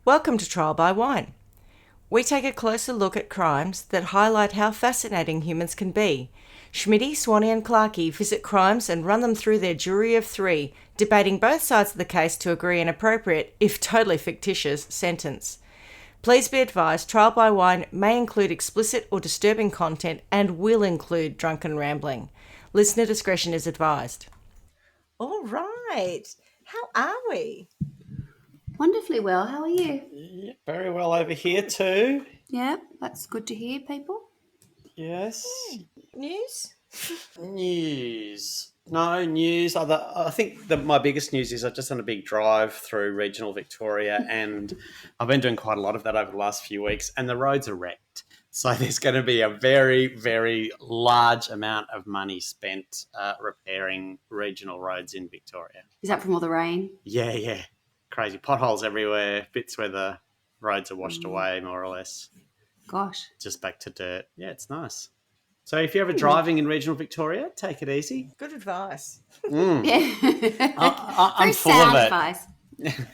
Welcome to Trial by Wine. We take a closer look at crimes that highlight how fascinating humans can be. Schmitty, Swanee and Clarky visit crimes and run them through their jury of three, debating both sides of the case to agree an appropriate, if totally fictitious, sentence. Please be advised, Trial by Wine may include explicit or disturbing content and will include drunken rambling. Listener discretion is advised. All right. How are we? Wonderfully well. How are you? Yeah, very well over here too. Yeah, that's good to hear, people. Yes. News? News. No news. I think my biggest news is I've just done a big drive through regional Victoria, and I've been doing quite a lot of that over the last few weeks, and the roads are wrecked. So there's going to be a very, very large amount of money spent repairing regional roads in Victoria. Is that from all the rain? Yeah. Crazy potholes everywhere, bits where the roads are washed away, more or less. Gosh. Just back to dirt. Yeah, it's nice. So if you're ever driving in regional Victoria, take it easy. Good advice. Yeah. I'm Very full sound of it. advice.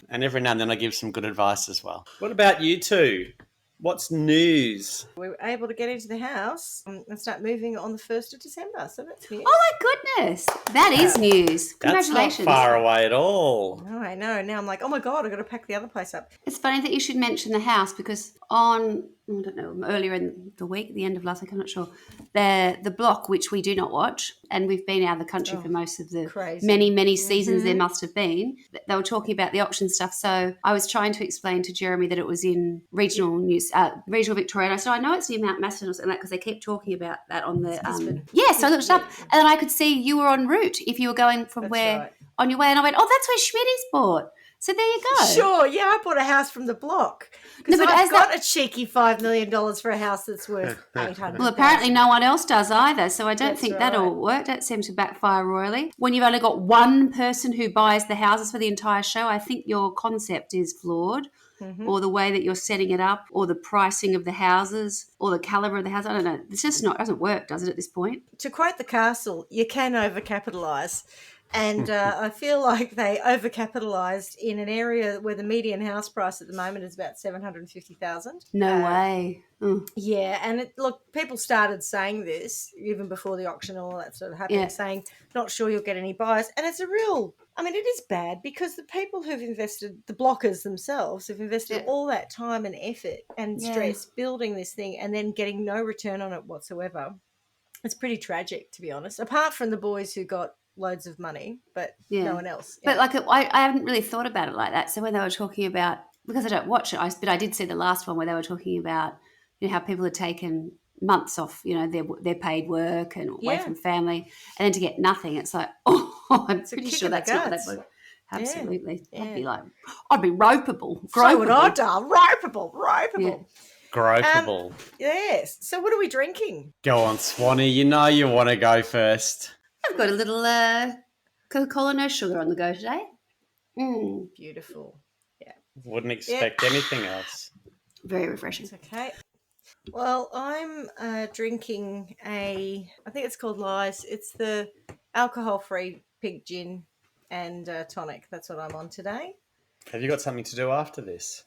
And every now and then I give some good advice as well. What about you two? What's news? We were able to get into the house and start moving on the 1st of December, so that's news. Oh my goodness. That is news. That's Congratulations. not far away at all. No, I know. Now I'm like, oh my God, I've got to pack the other place up. It's funny that you should mention the house because earlier in the week, at the end of last week, I'm not sure, the block, which we do not watch, and we've been out of the country for most of the crazy. many seasons there must have been, they were talking about the auction stuff. So I was trying to explain to Jeremy that it was in regional news, regional Victoria. And I said, I know it's near Mount Macedon or something like that because they keep talking about that on the... so I looked up and then I could see you were en route if you were going from on your way. And I went, oh, that's where Schmitty's bought. So there you go. Sure, yeah, I bought a house from the block. Because I've got a cheeky $5 million for a house that's worth $800,000. Well, apparently no one else does either, so I don't think that'll work. That seems to backfire royally. When you've only got one person who buys the houses for the entire show, I think your concept is flawed. Or the way that you're setting it up, or the pricing of the houses, or the calibre of the house. I don't know. It's just doesn't work, does it, at this point? To quote the castle, you can overcapitalise. And I feel like they overcapitalised in an area where the median house price at the moment is about $750,000. No way. Yeah, and people started saying this even before the auction and all that sort of happened, saying, not sure you'll get any buyers. And it's it is bad because the people who've invested, the blockers themselves, have invested all that time and effort and stress building this thing and then getting no return on it whatsoever. It's pretty tragic, to be honest, apart from the boys who got loads of money, but no one else. But I haven't really thought about it like that. So when they were talking about, because I don't watch it, but I did see the last one where they were talking about how people had taken months off, their paid work and away from family, and then to get nothing. It's like, I'm pretty sure that's not what that would. Absolutely. Yeah. I'd be ropeable. So would I, darling. Ropeable. Yeah. Gropeable. Yes. So what are we drinking? Go on, Swanee. You know you want to go first. I've got a little Coca-Cola no sugar on the go today. Beautiful. Yeah. Wouldn't expect anything else. Very refreshing. It's okay. Well, I'm drinking I think it's called Lies. It's the alcohol-free pink gin and tonic. That's what I'm on today. Have you got something to do after this?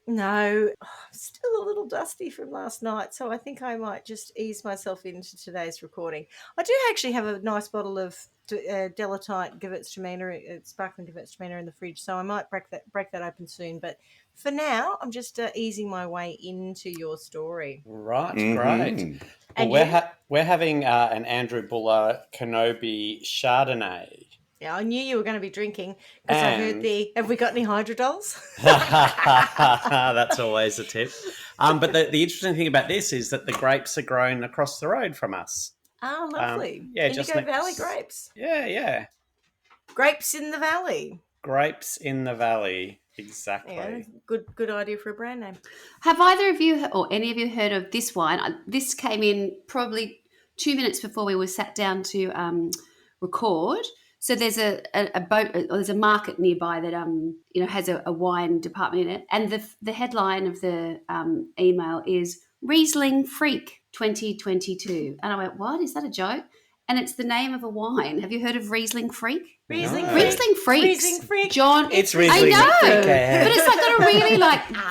No, I'm still a little dusty from last night, so I think I might just ease myself into today's recording. I do actually have a nice bottle of Delatite Gewürztraminer, sparkling Gewürztraminer in the fridge, so I might break that open soon. But for now, I'm just easing my way into your story. Right, great. Well, we're having an Andrew Buller Kenobi Chardonnay. Yeah, I knew you were going to be drinking because I heard have we got any hydrodols? That's always a tip. But the interesting thing about this is that the grapes are grown across the road from us. Oh, lovely. Indigo Valley grapes. Yeah. Grapes in the valley. Grapes in the valley, exactly. Yeah, good idea for a brand name. Have either of you or any of you heard of this wine? This came in probably 2 minutes before we were sat down to record. So there's a boat, or there's a market nearby that has a wine department in it, and the headline of the email is Riesling Freak 2022, and I went, what, is that a joke? and it's the name of a wine. Have you heard of Riesling Freak? Riesling No. Freak. Riesling Freaks. Riesling Freak. John. It's I Riesling know. Freak. But it's like got a really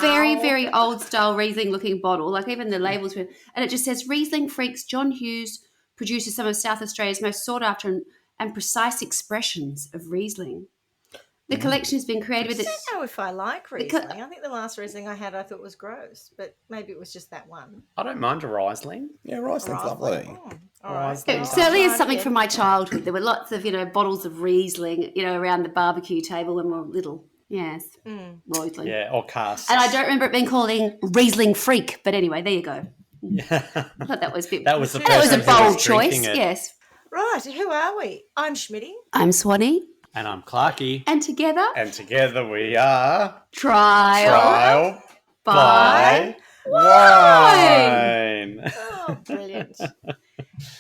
very, Ow. very old style Riesling looking bottle. Like even the labels were, and it just says Riesling Freaks. John Hughes produces some of South Australia's most sought after and precise expressions of Riesling. The collection has been created with I its. don't know if I like Riesling. I think the last Riesling I had I thought was gross, but maybe it was just that one. I don't mind a Riesling. Yeah, Riesling's lovely. Oh, all right. Riesling. It I'll certainly try is it something again. from my childhood. There were lots of, bottles of Riesling, around the barbecue table when we were little. Yes, Riesling. Yeah, or casks. And I don't remember it being called Riesling Freak, but anyway, there you go. I thought that was a bit. That was the that was a person who was bold choice. drinking it. Yes. Right, who are we? I'm Schmitty. I'm Swanee, And I'm Clarky. and together, And together we are trial by Wine. wine. Oh, brilliant.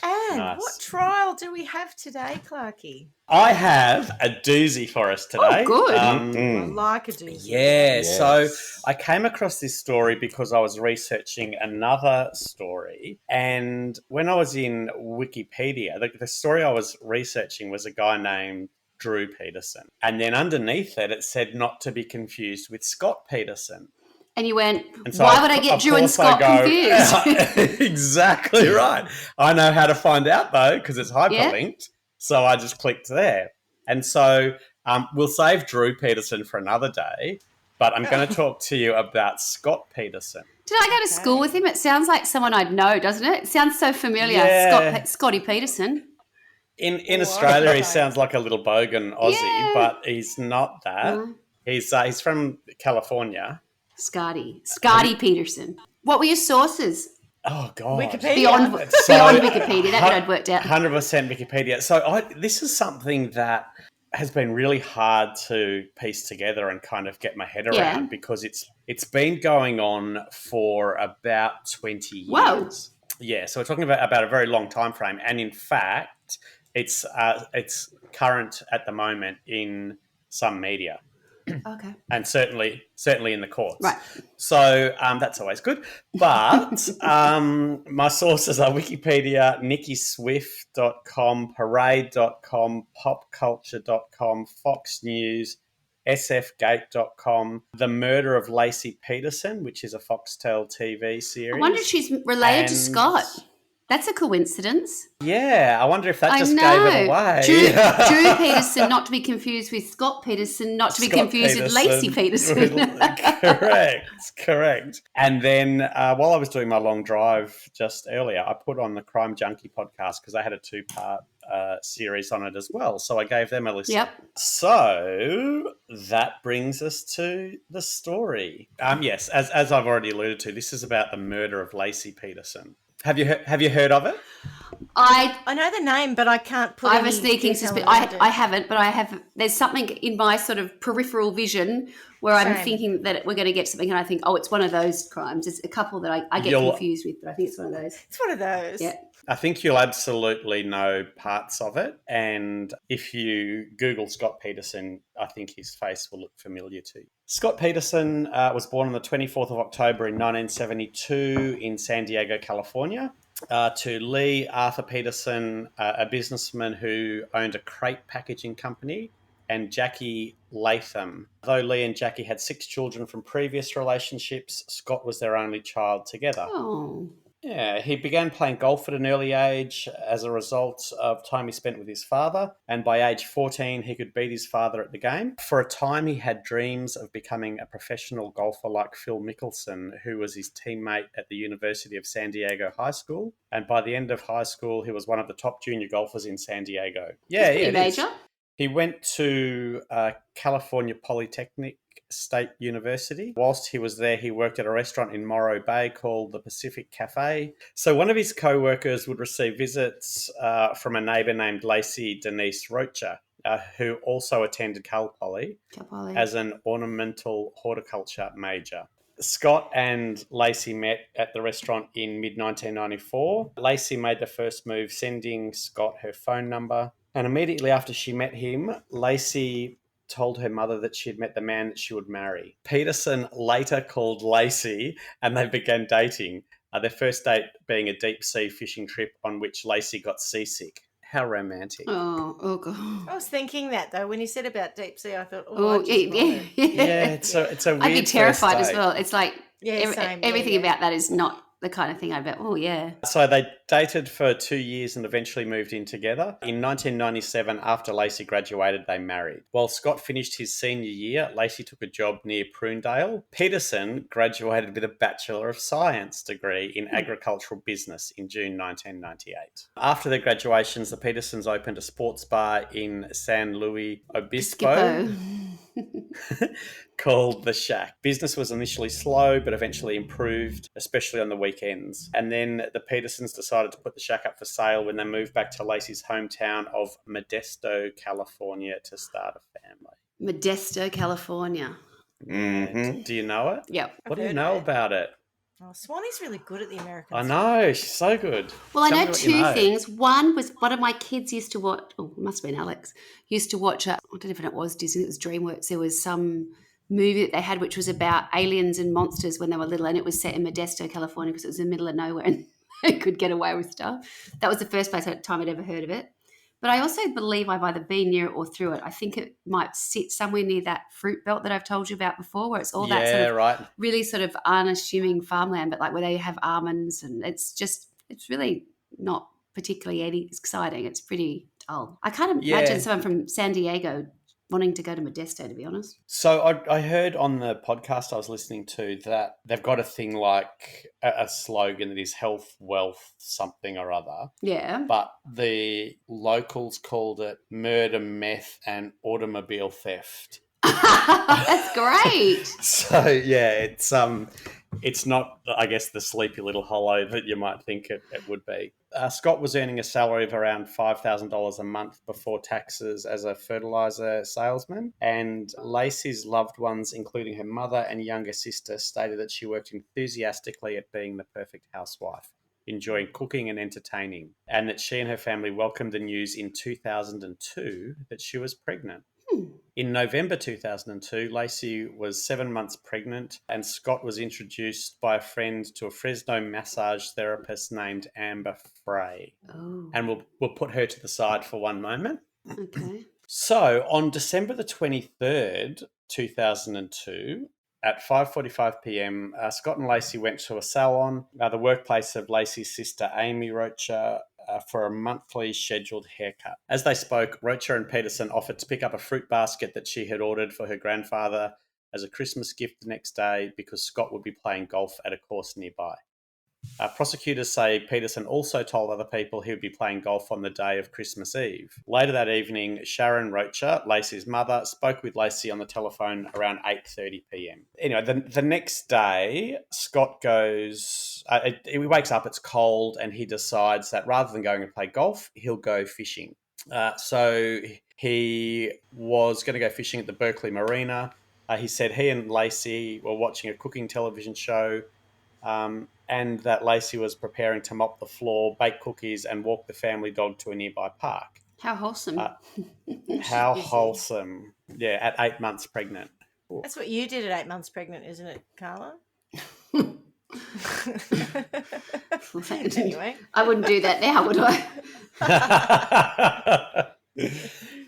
And Nice. what trial do we have today, Clarky? I have a doozy for us today. Oh, good. I like a doozy. Yeah, Yes. so I came across this story because I was researching another story. And when I was in Wikipedia, the story I was researching was a guy named Drew Peterson. And then underneath it, it said not to be confused with Scott Peterson. And you went, And so why would I get of Drew and course I Scott confused? Exactly right. I know how to find out, though, because it's hyperlinked. So I just clicked there. And so we'll save Drew Peterson for another day, but I'm going to talk to you about Scott Peterson. Did I go to school with him? It sounds like someone I'd know, doesn't it? It sounds so familiar. Yeah. Scotty Peterson. In Australia, he sounds like a little bogan Aussie, Yeah. but he's not that. He's from California. Scotty Peterson. What were your sources? Oh, God. Wikipedia. Beyond Wikipedia, that I'd worked out. 100% Wikipedia. So this is something that has been really hard to piece together and kind of get my head around Yeah. because it's been going on for about 20 years. Whoa. Yeah, so we're talking about a very long time frame, and in fact, it's current at the moment in some media. Okay. And certainly in the courts. Right. So that's always good. But my sources are Wikipedia, nickyswift.com, parade.com, popculture.com, Fox News, sfgate.com, The Murder of Laci Peterson, which is a Foxtel TV series. I wonder if she's related to And- Scott. That's a coincidence. Yeah, I wonder if that I just know. gave it away. Drew Peterson, not to be confused with Scott Peterson, not to be Scott confused with Laci Peterson. Correct. And then while I was doing my long drive just earlier, I put on the Crime Junkie podcast because they had a 2-part series on it as well. So I gave them a listen. Yep. So that brings us to the story. Yes, as I've already alluded to, this is about the murder of Laci Peterson. Have you heard of it? I I know the name, but I can't put I have a any sneaking detail suspicion. around it. I haven't, but I have. There's something in my sort of peripheral vision where I'm Same. thinking that we're going to get something, and I think, oh, it's one of those crimes. It's a couple that I get confused with, but I think it's one of those. It's one of those. Yeah. I think you'll absolutely know parts of it. And if you Google Scott Peterson, I think his face will look familiar to you. Scott Peterson was born on the 24th of October in 1972 in San Diego, California. To Lee Arthur Peterson, a businessman who owned a crate packaging company, and Jackie Latham. Though Lee and Jackie had 6 children from previous relationships, Scott was their only child together. Oh. Yeah, he began playing golf at an early age as a result of time he spent with his father. And by age 14, he could beat his father at the game. For a time, he had dreams of becoming a professional golfer like Phil Mickelson, who was his teammate at the University of San Diego High School. And by the end of high school, he was one of the top junior golfers in San Diego. Yeah, Pretty major. He went to California Polytechnic State University. Whilst he was there, he worked at a restaurant in Morro Bay called the Pacific Cafe. So one of his co-workers would receive visits from a neighbour named Laci Denise Rocha, who also attended Cal Poly as an ornamental horticulture major. Scott and Laci met at the restaurant in mid-1994. Laci made the first move, sending Scott her phone number. And immediately after she met him, Laci told her mother that she had met the man that she would marry. Peterson later called Laci and they began dating, their first date being a deep sea fishing trip on which Laci got seasick. How romantic. Oh God. I was thinking that though when you said about deep sea. I thought, Oh, I just want it. Yeah, it's a weird I'd be terrified first as date. well. It's like Yeah, same. Yeah, everything yeah. about that is not the kind of thing I'd bet. Oh yeah. So they dated for 2 years and eventually moved in together. In 1997, after Laci graduated, they married. While Scott finished his senior year, Laci took a job near Prunedale. Peterson graduated with a Bachelor of Science degree in agricultural business in June 1998. After their graduations, the Petersons opened a sports bar in San Luis Obispo called The Shack. Business was initially slow, but eventually improved, especially on the weekends. And then the Petersons decided to put The Shack up for sale when they moved back to Laci's hometown of Modesto, California, to start a family. Modesto, California. Mm-hmm. Do you know it? Yep. What do you heard know of it. about it? Oh, Swanee's really good at the American I stuff. know, she's so good. Well, I Tell me know what you two know. things. One was one of my kids used to watch. Oh, it must have been Alex. Used to watch. I don't know if it was Disney. It was DreamWorks. There was some movie that they had which was about aliens and monsters when they were little, and it was set in Modesto, California, because it was in the middle of nowhere and they could get away with stuff. That was the first time I'd ever heard of it. But I also believe I've either been near it or through it. I think it might sit somewhere near that fruit belt that I've told you about before, where it's all that sort of right. really sort of unassuming farmland, but like where they have almonds, and it's really not particularly exciting. It's pretty dull. I can't imagine someone from San Diego wanting to go to Modesto, to be honest. So I heard on the podcast I was listening to that they've got a thing like a slogan that is health, wealth, something or other. Yeah. But the locals called it murder, meth, and automobile theft. That's great. So yeah, it's not, I guess, the sleepy little hollow that you might think it would be. Scott was earning a salary of around $5,000 a month before taxes as a fertilizer salesman, and Laci's loved ones, including her mother and younger sister, stated that she worked enthusiastically at being the perfect housewife, enjoying cooking and entertaining, and that she and her family welcomed the news in 2002 that she was pregnant. In November 2002, Laci was 7 months pregnant, and Scott was introduced by a friend to a Fresno massage therapist named Amber Frey. Oh. And we'll put her to the side for one moment. Okay. So on December the 23rd, 2002, at 5:45 p.m., Scott and Laci went to a salon, the workplace of Laci's sister Amy Rocha, for a monthly scheduled haircut. As they spoke, Rocha and Peterson offered to pick up a fruit basket that she had ordered for her grandfather as a Christmas gift the next day because Scott would be playing golf at a course nearby. Prosecutors say Peterson also told other people he would be playing golf on the day of Christmas Eve. Later that evening, Sharon Rocha, Laci's mother, spoke with Laci on the telephone around 8:30 p.m. Anyway, the next day, Scott goes, he wakes up, it's cold, and he decides that rather than going and play golf, he'll go fishing. So he was going to go fishing at the Berkeley Marina. He said he and Laci were watching a cooking television show, and that Laci was preparing to mop the floor, bake cookies, and walk the family dog to a nearby park. How wholesome. How wholesome. Yeah, at 8 months pregnant. That's what you did at 8 months pregnant, isn't it, Carla? Anyway. I wouldn't do that now, would I?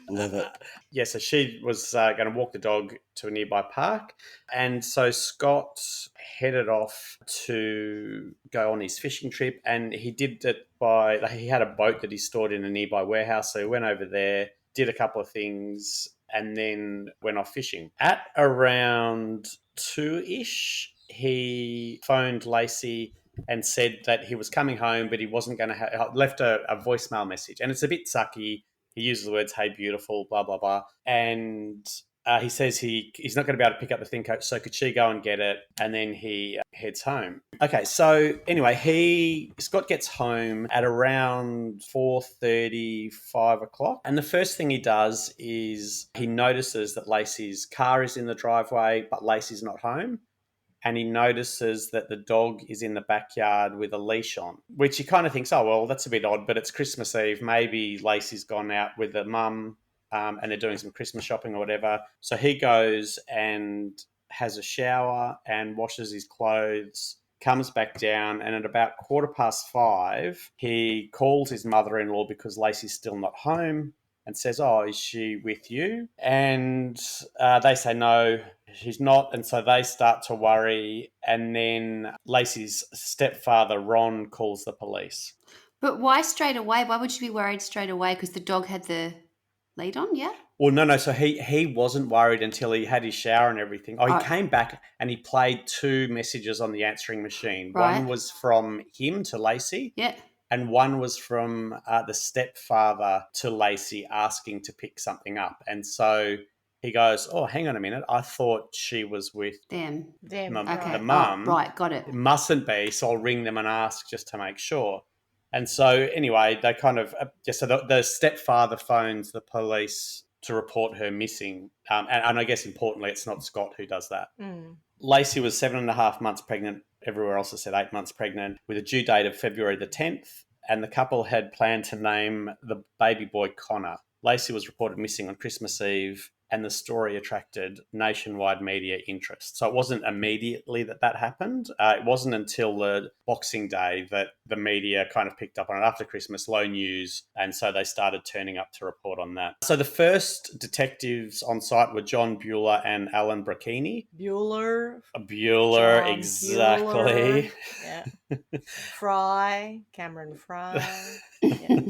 Love it. Yeah, so she was going to walk the dog to a nearby park. And so Scott headed off to go on his fishing trip. And he did it he had a boat that he stored in a nearby warehouse. So he went over there, did a couple of things, and then went off fishing. At around 2-ish, he phoned Laci and said that he was coming home, but he wasn't going to left a voicemail message. And it's a bit sucky. He uses the words, "Hey, beautiful," blah, blah, blah. And he says he's not going to be able to pick up the thing, so could she go and get it? And then he heads home. Okay, so anyway, Scott gets home at around 4:30, 5 o'clock. And the first thing he does is he notices that Laci's car is in the driveway, but Laci's not home. And he notices that the dog is in the backyard with a leash on, which he kind of thinks, oh, well, that's a bit odd, but it's Christmas Eve. Maybe Laci's gone out with her mum and they're doing some Christmas shopping or whatever. So he goes and has a shower and washes his clothes comes back down, and at about 5:15, he calls his mother-in-law because Laci's still not home and says, "Oh, is she with you?" And they say, "No, she's not." And so they start to worry. And then Laci's stepfather, Ron, calls the police. But why straight away? Why would you be worried straight away? Because the dog had the lead on, yeah? Well, no. So he wasn't worried until he had his shower and everything. Oh, he came back and he played 2 messages on the answering machine. Right. One was from him to Laci. Yeah. And one was from the stepfather to Laci asking to pick something up. And so he goes, "Oh, hang on a minute. I thought she was with Them. the Okay. mum. Right, got it. It mustn't be, so I'll ring them and ask just to make sure." And so anyway, they kind of so the stepfather phones the police to report her missing. And I guess importantly, it's not Scott who does that. Laci was 7.5 months pregnant. Everywhere else has said 8 months pregnant, with a due date of February the 10th. And the couple had planned to name the baby boy Connor. Laci was reported missing on Christmas Eve, and the story attracted nationwide media interest. So it wasn't immediately that happened. It wasn't until the Boxing Day that the media kind of picked up on it. After Christmas, low news, and so they started turning up to report on that. So the first detectives on site were John Bueller and Alan Bracchini. Bueller, John exactly. Bueller. Yeah. Cameron Fry. Yeah.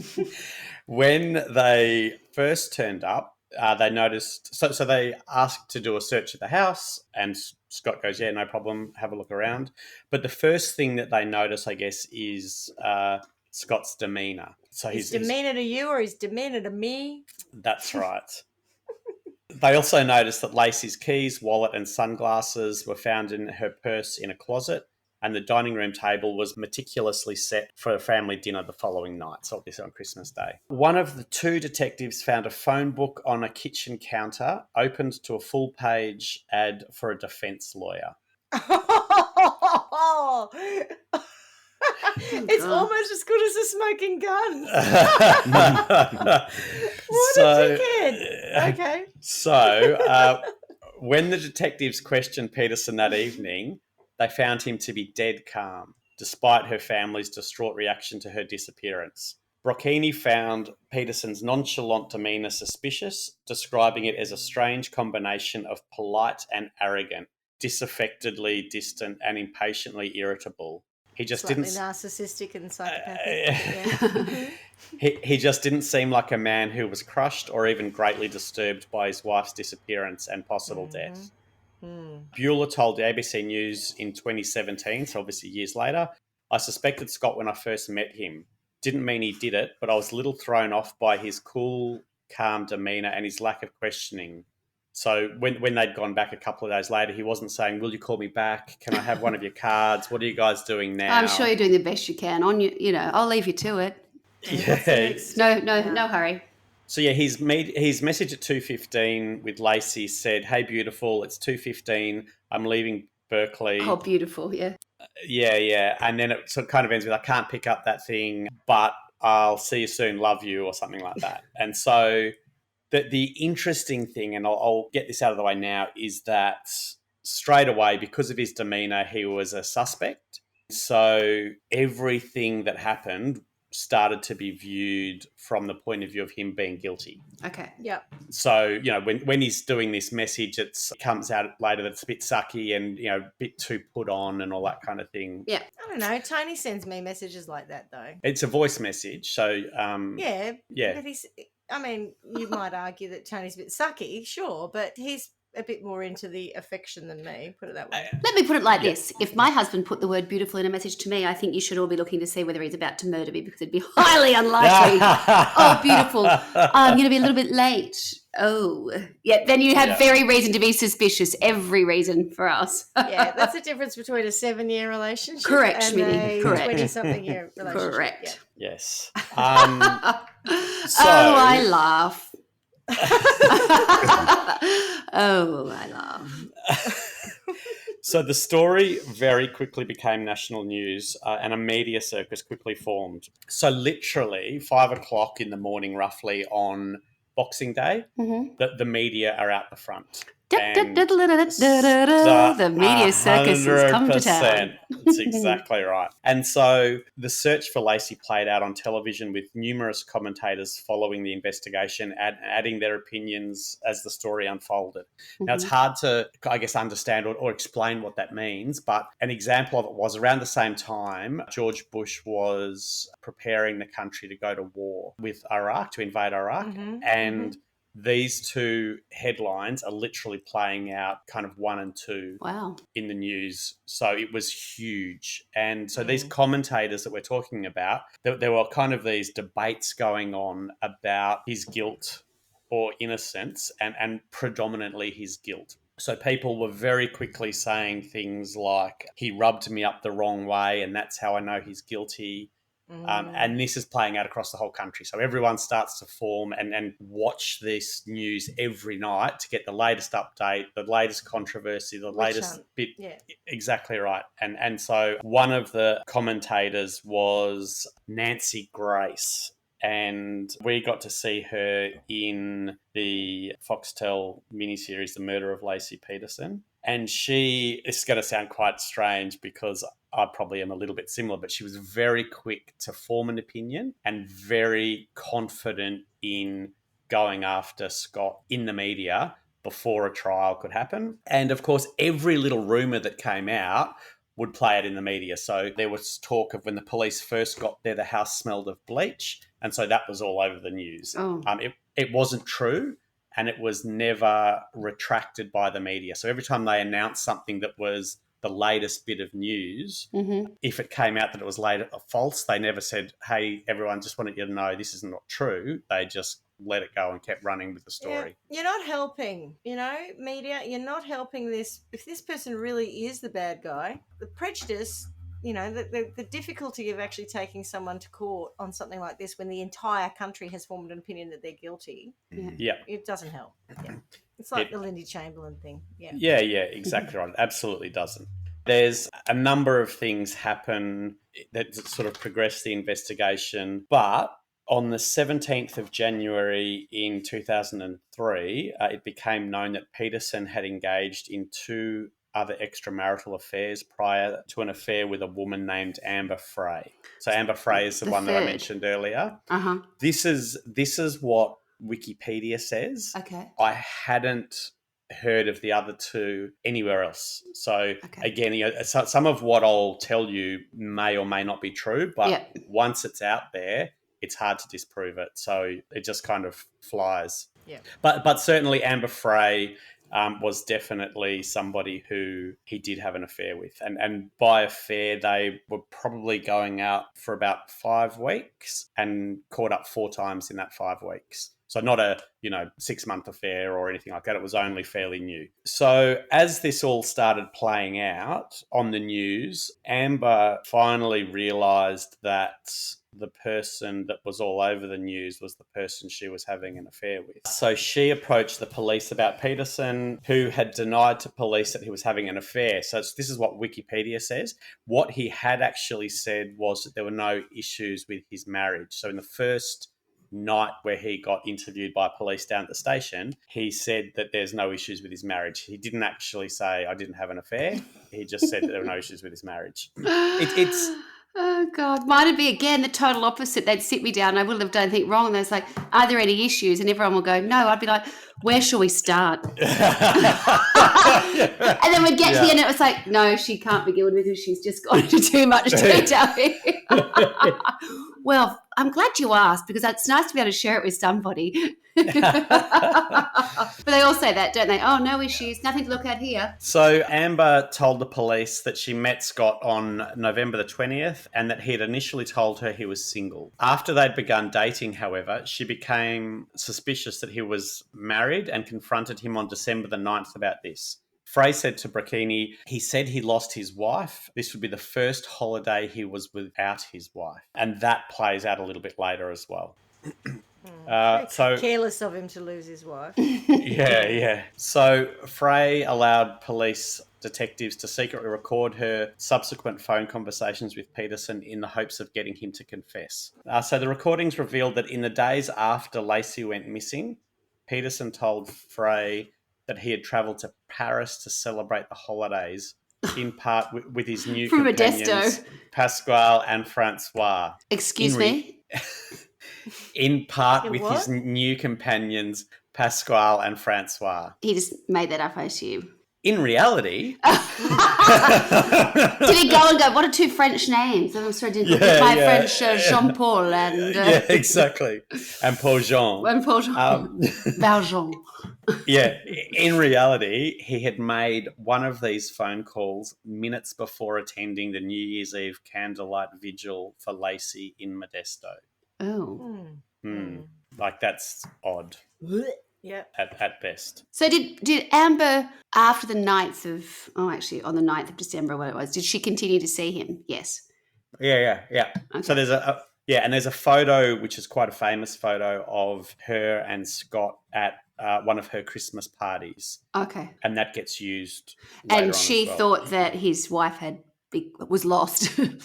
When they first turned up, they noticed, so they asked to do a search of the house, and Scott goes, "Yeah, no problem, have a look around." But the first thing that they notice, I guess, is Scott's demeanour. So his demeanour to you or his demeanour to me? That's right. They also noticed that Laci's keys, wallet and sunglasses were found in her purse in a closet, and the dining room table was meticulously set for a family dinner the following night, so obviously on Christmas Day. One of the 2 detectives found a phone book on a kitchen counter, opened to a full-page ad for a defence lawyer. It's almost as good as a smoking gun. What a dickhead. Okay. So when the detectives questioned Peterson that evening, they found him to be dead calm, despite her family's distraught reaction to her disappearance. Brocchini found Peterson's nonchalant demeanour suspicious, describing it as a strange combination of polite and arrogant, disaffectedly distant and impatiently irritable. He just Slightly didn't narcissistic and psychopathic. he just didn't seem like a man who was crushed or even greatly disturbed by his wife's disappearance and possible death. Bueller told the ABC News in 2017, so obviously years later, "I suspected Scott when I first met him. Didn't mean he did it, but I was a little thrown off by his cool, calm demeanour and his lack of questioning." So when they'd gone back a couple of days later, he wasn't saying, "Will you call me back? Can I have one of your cards? What are you guys doing now?" I'm sure you're doing the best you can. I'll leave you to it. Yeah. No hurry. So yeah, his message at 2:15 with Laci said, "Hey, beautiful, it's 2:15. I'm leaving Berkeley." Oh, beautiful, yeah. Yeah. And then it sort of kind of ends with, "I can't pick up that thing, but I'll see you soon, love you," or something like that. And so the interesting thing, and I'll get this out of the way now, is that straight away, because of his demeanour, he was a suspect. So everything that happened started to be viewed from the point of view of him being guilty. Okay. Yep. So, when he's doing this message, it comes out later that it's a bit sucky and, a bit too put on and all that kind of thing. Yeah. I don't know. Tony sends me messages like that, though. It's a voice message. So, Yeah. Yeah. But you might argue that Tony's a bit sucky, sure, but he's a bit more into the affection than me, put it that way. Let me put it like this. If my husband put the word beautiful in a message to me, I think you should all be looking to see whether he's about to murder me, because it'd be highly unlikely. Oh, beautiful. I'm going to be a little bit late. Oh, yeah. Then you have very reason to be suspicious. Every reason for us. Yeah, that's the difference between a 7-year relationship Correct, and Schmitty. a Correct. 20-something year relationship. Correct. Yeah. Yes. I laugh. Oh, I laugh. So the story very quickly became national news, and a media circus quickly formed. So literally 5 o'clock in the morning, roughly on Boxing Day, the media are out the front. And The media circus has come to town. That's exactly right. And so the search for Laci played out on television with numerous commentators following the investigation, adding their opinions as the story unfolded. Now, it's hard to, I guess, understand or explain what that means, but an example of it was around the same time, George Bush was preparing the country to go to war with Iraq, to invade Iraq. And these two headlines are literally playing out kind of 1 and 2 in the news. So it was huge. And so these commentators that we're talking about, there were kind of these debates going on about his guilt or innocence and predominantly his guilt. So people were very quickly saying things like, he rubbed me up the wrong way and that's how I know he's guilty. And this is playing out across the whole country. So everyone starts to form and watch this news every night to get the latest update, the latest controversy, the latest bit. Yeah. Exactly right. And so one of the commentators was Nancy Grace. And we got to see her in the Foxtel miniseries, The Murder of Laci Peterson. And it's going to sound quite strange because I probably am a little bit similar, but she was very quick to form an opinion and very confident in going after Scott in the media before a trial could happen. And of course, every little rumour that came out would play it in the media. So there was talk of when the police first got there, the house smelled of bleach. And so that was all over the news. It wasn't true. And it was never retracted by the media. So every time they announced something that was the latest bit of news, if it came out that it was later false, they never said, hey, everyone, just wanted you to know this is not true. They just let it go and kept running with the story. Yeah, you're not helping, media. You're not helping this. If this person really is the bad guy, the prejudice, the difficulty of actually taking someone to court on something like this when the entire country has formed an opinion that they're guilty, it doesn't help. Yeah. It's like the Lindy Chamberlain thing. Yeah, exactly right. It absolutely doesn't. There's a number of things happen that sort of progress the investigation, but on the 17th of January in 2003, it became known that Peterson had engaged in 2 other extramarital affairs prior to an affair with a woman named Amber Frey. So Amber Frey is the one that I mentioned earlier. This is what Wikipedia says. Okay. I hadn't heard of the other 2 anywhere else. So again, some of what I'll tell you may or may not be true, but once it's out there, it's hard to disprove it. So it just kind of flies. Yeah. But certainly Amber Frey was definitely somebody who he did have an affair with. And by affair, they were probably going out for about 5 weeks and caught up 4 times in that 5 weeks. So not a, 6-month affair or anything like that. It was only fairly new. So as this all started playing out on the news, Amber finally realised that the person that was all over the news was the person she was having an affair with. So she approached the police about Peterson, who had denied to police that he was having an affair. So this is what Wikipedia says. What he had actually said was that there were no issues with his marriage. So in the first night where he got interviewed by police down at the station, he said that there's no issues with his marriage. He didn't actually say, I didn't have an affair. He just said that there were no issues with his marriage. It's Oh, God. Mine would be, again, the total opposite. They'd sit me down and I wouldn't have done anything wrong. And they're like, are there any issues? And everyone will go, no. I'd be like, where shall we start? And then we'd get here and it was like, no, she can't be guilty because she's just gone into too much detail here. Well, I'm glad you asked because it's nice to be able to share it with somebody. But they all say that, don't they? Oh, no issues, nothing to look at here. So Amber told the police that she met Scott on November the 20th and that he had initially told her he was single. After they'd begun dating, however, she became suspicious that he was married and confronted him on December the 9th about this. Frey said to Brachini, he said he lost his wife. This would be the first holiday he was without his wife. And that plays out a little bit later as well. So careless of him to lose his wife. Yeah. So Frey allowed police detectives to secretly record her subsequent phone conversations with Peterson in the hopes of getting him to confess. So the recordings revealed that in the days after Laci went missing, Peterson told Frey that he had travelled to Paris to celebrate the holidays, in part with his new From companions, Modesto. Pasquale and Francois. Excuse me? In part with What? his new companions, Pasquale and Francois. He just made that up, I assume. In reality... Did he go and go, what are two French names? And I'm sorry, didn't my French Jean-Paul and... yeah, exactly. And Paul Jean. And Paul Jean. Valjean. Yeah, in reality, he had made one of these phone calls minutes before attending the New Year's Eve candlelight vigil for Laci in Modesto. Oh. Like, that's odd. Yeah. At best. So did Amber, after the 9th of... Oh, actually, on the 9th of December, what it was, did she continue to see him? Yes. Yeah. Okay. So there's there's a photo, which is quite a famous photo, of her and Scott at one of her Christmas parties. Okay. And that gets used later And on she as well. thought that his wife was lost. He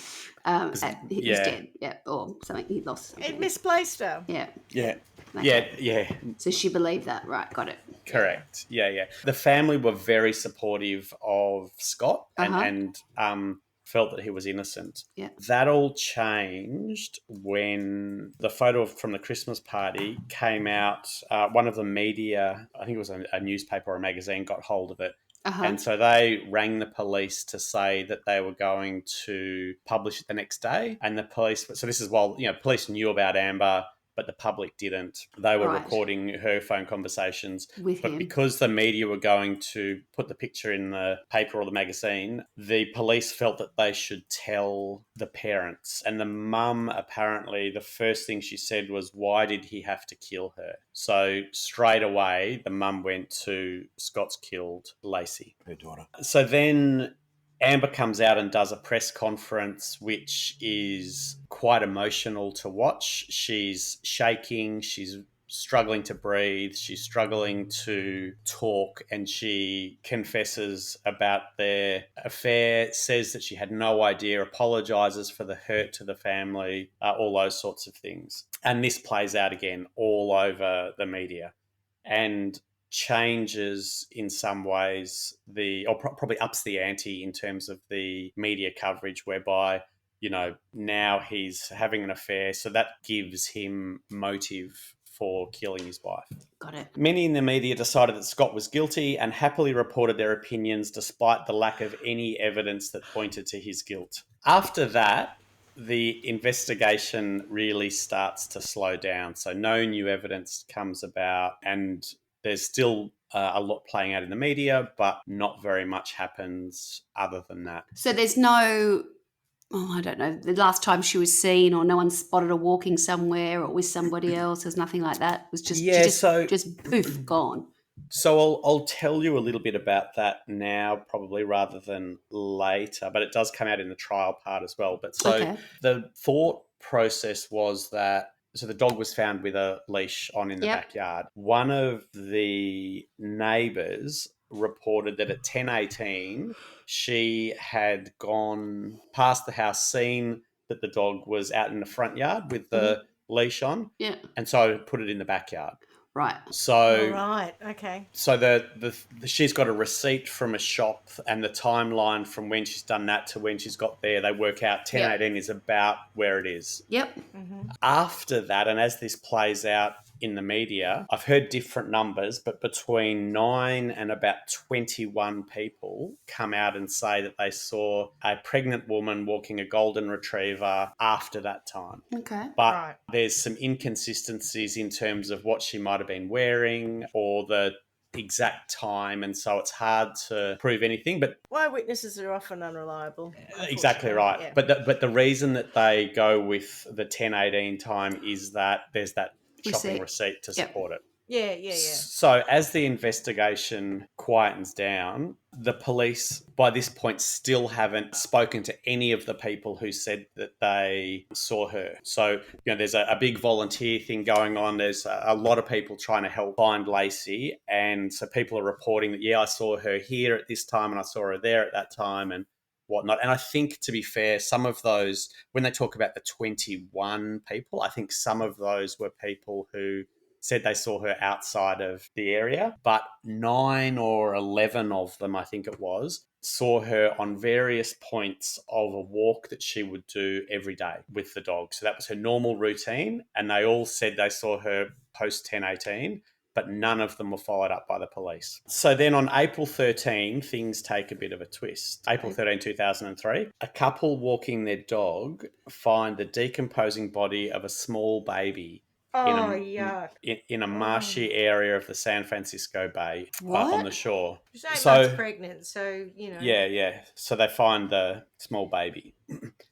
was dead. Yeah, or something. He lost something. It misplaced her. Yeah. Yeah. Okay. Yeah. So she believed that. Right, got it. Correct. Yeah. The family were very supportive of Scott and felt that he was innocent. Yeah. That all changed when the photo from the Christmas party came out. One of the media, I think it was a newspaper or a magazine, got hold of it. And so they rang the police to say that they were going to publish it the next day. And the police, so this is while, police knew about Amber, but the public didn't. They were recording her phone conversations with him. But because the media were going to put the picture in the paper or the magazine, the police felt that they should tell the parents. And the mum, apparently, the first thing she said was, why did he have to kill her? So straight away, the mum went to Scott's killed Laci, her daughter. So then Amber comes out and does a press conference, which is quite emotional to watch. She's shaking, she's struggling to breathe, she's struggling to talk, and she confesses about their affair, says that she had no idea, apologises for the hurt to the family, all those sorts of things. And this plays out again all over the media. And changes in some ways probably ups the ante in terms of the media coverage, whereby now he's having an affair, so that gives him motive for killing his wife. Got it. Many in the media decided that Scott was guilty and happily reported their opinions despite the lack of any evidence that pointed to his guilt. After that, the investigation really starts to slow down. So no new evidence comes about, and there's still a lot playing out in the media, but not very much happens other than that. So there's no, I don't know, the last time she was seen, or no one spotted her walking somewhere or with somebody else. There's nothing like that. It was just, just poof, gone. So I'll tell you a little bit about that now, probably rather than later, but it does come out in the trial part as well. But so the thought process was that, so the dog was found with a leash on in the backyard. One of the neighbours reported that at 10:18, she had gone past the house, seen that the dog was out in the front yard with the leash on, and so put it in the backyard. Right. So right, okay. So the she's got a receipt from a shop, and the timeline from when she's done that to when she's got there, they work out 10:18 is about where it is. Yep. After that, and as this plays out in the media, I've heard different numbers, but between 9 and about 21 people come out and say that they saw a pregnant woman walking a golden retriever after that time. Okay. But there's some inconsistencies in terms of what she might have been wearing or the exact time, and so it's hard to prove anything. But eyewitnesses are often unreliable. Exactly right. Yeah. But the reason that they go with the 10:18 time is that there's that shopping receipt to support it. Yeah. So as the investigation quietens down, the police by this point still haven't spoken to any of the people who said that they saw her. So, there's a big volunteer thing going on. There's a lot of people trying to help find Laci. And so people are reporting that, I saw her here at this time and I saw her there at that time and whatnot. And I think, to be fair, some of those, when they talk about the 21 people, I think some of those were people who said they saw her outside of the area, but 9 or 11 of them, I think it was, saw her on various points of a walk that she would do every day with the dog. So that was her normal routine, and they all said they saw her post 10:18, but none of them were followed up by the police. So then on April 13, things take a bit of a twist. April 13, 2003, a couple walking their dog find the decomposing body of a small baby yuck. in a marshy area of the San Francisco Bay on the shore. She's 8 months pregnant, so, you know. Yeah. So they find the small baby.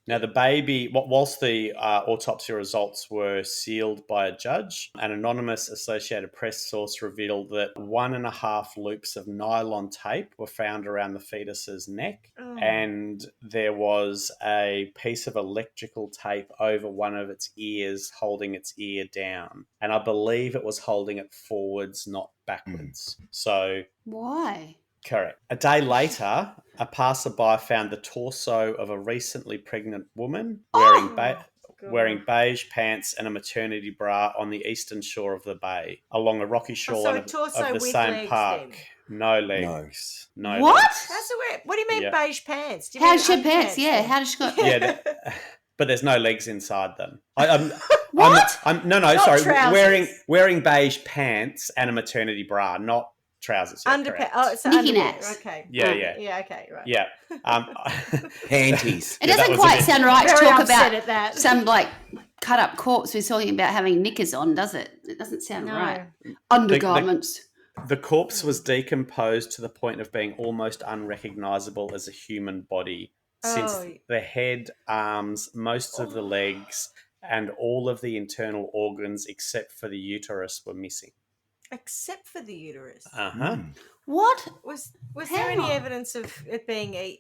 Now, the baby, whilst the autopsy results were sealed by a judge, an anonymous Associated Press source revealed that 1.5 loops of nylon tape were found around the fetus's neck, and there was a piece of electrical tape over one of its ears holding its ear down. And I believe it was holding it forwards, not backwards. So... Why? Correct. A day later, a passerby found the torso of a recently pregnant woman wearing beige pants and a maternity bra on the eastern shore of the bay, along a rocky shoreline of the same park. Then. No legs. No. What? Legs. That's weird. What do you mean beige pants? How did she have pants? Yeah. How did she got? Yeah. But there's no legs inside them. What? Sorry. Wearing beige pants and a maternity bra, not trousers. Underpants. Oh, it's Nicky Nats. Okay. Yeah. Okay. Right. Yeah. Panties. It doesn't quite sound right to talk about some cut up corpse who's talking about having knickers on, does it? It doesn't sound right. Undergarments. The corpse was decomposed to the point of being almost unrecognisable as a human body, since the head, arms, most of the legs, and all of the internal organs except for the uterus were missing. Except for the uterus. What? Was there any evidence of it being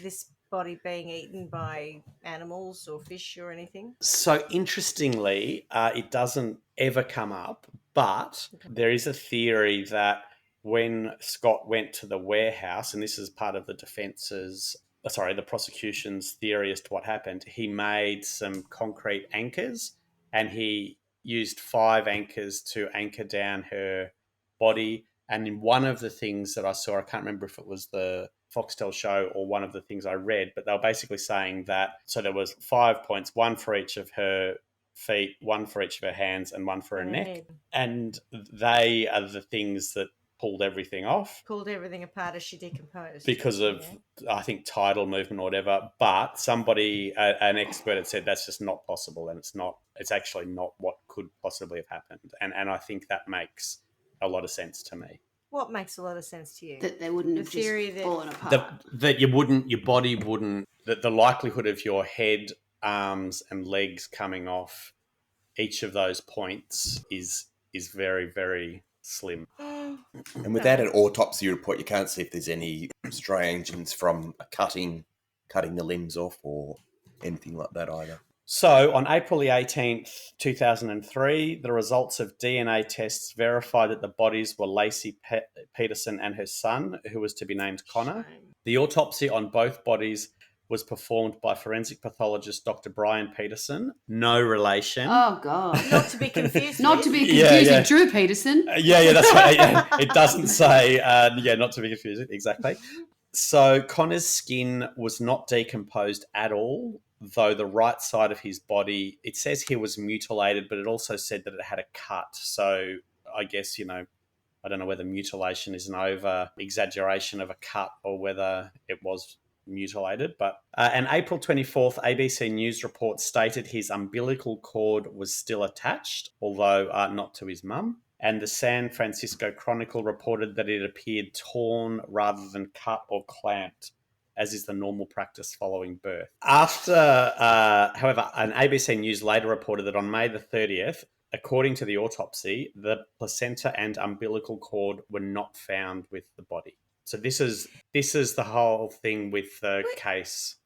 this body being eaten by animals or fish or anything? So interestingly, it doesn't ever come up, but there is a theory that when Scott went to the warehouse, and this is part of the the prosecution's theory as to what happened, he made some concrete anchors, and he used 5 anchors to anchor down her body. And in one of the things that I saw, I can't remember if it was the Foxtel show or one of the things I read, but they were basically saying that, so there was 5 points, 1 for each of her feet, 1 for each of her hands, and 1 for her neck. And they are the things that pulled everything off. Pulled everything apart as she decomposed. Because of, I think, tidal movement or whatever. But somebody, an expert had said that's just not possible, and it's actually not what could possibly have happened. And I think that makes a lot of sense to me. What makes a lot of sense to you? That they wouldn't have just fallen apart. That your body wouldn't, that the likelihood of your head, arms and legs coming off each of those points is very, very slim. And without an autopsy report, you can't see if there's any striations from cutting the limbs off or anything like that either. So on April the 18th, 2003, the results of DNA tests verified that the bodies were Laci Peterson and her son, who was to be named Connor. The autopsy on both bodies was performed by forensic pathologist Dr. Brian Peterson. No relation. Oh, God. Not to be confused with Drew Peterson. That's right. Yeah. It doesn't say, not to be confused with, exactly. So Connor's skin was not decomposed at all, though the right side of his body, it says he was mutilated, but it also said that it had a cut. So I guess, I don't know whether mutilation is an over-exaggeration of a cut or whether it was mutilated. But an April 24th ABC News report stated his umbilical cord was still attached, although not to his mum. And the San Francisco Chronicle reported that it appeared torn rather than cut or clamped, as is the normal practice following birth. However, an ABC News later reported that on May the 30th, according to the autopsy, the placenta and umbilical cord were not found with the body. So this is the whole thing with the case.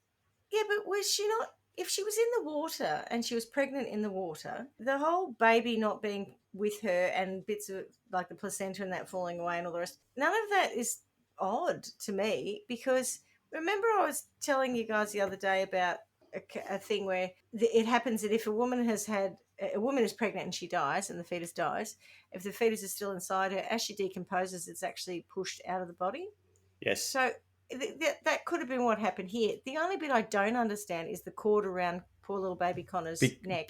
Yeah, but was she not, if she was in the water and she was pregnant in the water, the whole baby not being with her and bits of like the placenta and that falling away and all the rest, none of that is odd to me, because remember I was telling you guys the other day about a thing where it happens that if a woman has had a woman is pregnant and she dies and the fetus dies, if the fetus is still inside her, as she decomposes, it's actually pushed out of the body. Yes. So that could have been what happened here. The only bit I don't understand is the cord around poor little baby Connor's neck.